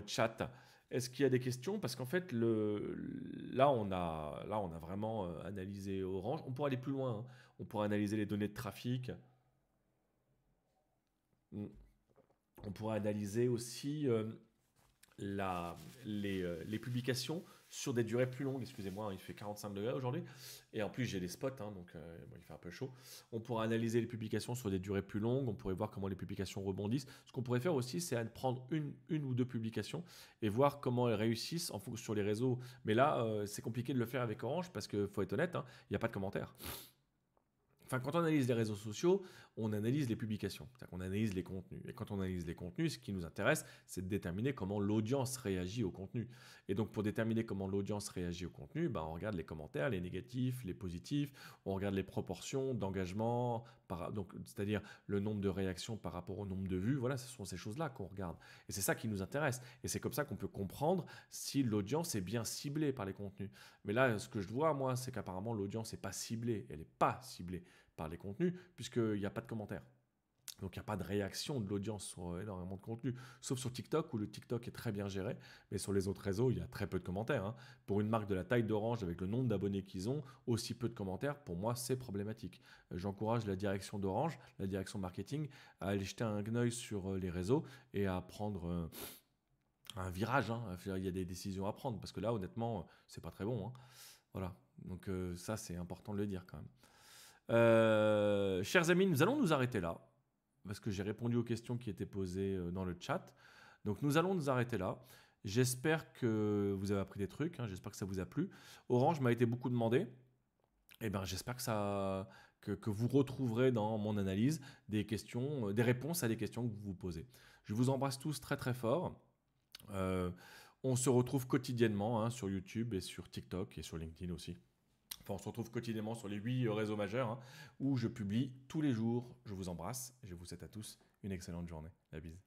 chat? Est-ce qu'il y a des questions? Parce qu'en fait, là, on a vraiment analysé Orange. On pourrait aller plus loin. On pourrait analyser les données de trafic. On pourrait analyser aussi les publications sur des durées plus longues. Excusez-moi, il fait 45 degrés aujourd'hui. Et en plus, j'ai des spots, donc il fait un peu chaud. On pourrait analyser les publications sur des durées plus longues. On pourrait voir comment les publications rebondissent. Ce qu'on pourrait faire aussi, c'est prendre une ou deux publications et voir comment elles réussissent en fonction sur les réseaux. Mais là, c'est compliqué de le faire avec Orange parce qu'il faut être honnête, il n'y a pas de commentaires. Enfin, quand on analyse les réseaux sociaux, on analyse les publications, c'est-à-dire qu'on analyse les contenus. Et quand on analyse les contenus, ce qui nous intéresse, c'est de déterminer comment l'audience réagit au contenu. Et donc, pour déterminer comment l'audience réagit au contenu, on regarde les commentaires, les négatifs, les positifs, on regarde les proportions d'engagement, c'est-à-dire le nombre de réactions par rapport au nombre de vues. Voilà, ce sont ces choses-là qu'on regarde. Et c'est ça qui nous intéresse. Et c'est comme ça qu'on peut comprendre si l'audience est bien ciblée par les contenus. Mais là, ce que je vois, moi, c'est qu'apparemment, l'audience n'est pas ciblée. Elle n'est pas ciblée par les contenus, puisqu'il n'y a pas de commentaires. Donc, il n'y a pas de réaction de l'audience sur énormément de contenu, sauf sur TikTok, où le TikTok est très bien géré, mais sur les autres réseaux, il y a très peu de commentaires. Pour une marque de la taille d'Orange, avec le nombre d'abonnés qu'ils ont, aussi peu de commentaires, pour moi, c'est problématique. J'encourage la direction d'Orange, la direction marketing, à aller jeter un œil sur les réseaux et à prendre un virage. Il y a des décisions à prendre, parce que là, honnêtement, c'est pas très bon. Voilà, donc ça, c'est important de le dire quand même. Chers amis, nous allons nous arrêter là parce que j'ai répondu aux questions qui étaient posées dans le chat. Donc nous allons nous arrêter là. J'espère que vous avez appris des trucs, j'espère que ça vous a plu. Orange m'a été beaucoup demandé. Et j'espère que vous retrouverez dans mon analyse des questions, des réponses à des questions que vous vous posez. Je vous embrasse tous très très fort. On se retrouve quotidiennement sur YouTube et sur TikTok et sur LinkedIn aussi. Enfin, on se retrouve quotidiennement sur les 8 réseaux majeurs où je publie tous les jours. Je vous embrasse et je vous souhaite à tous une excellente journée. La bise.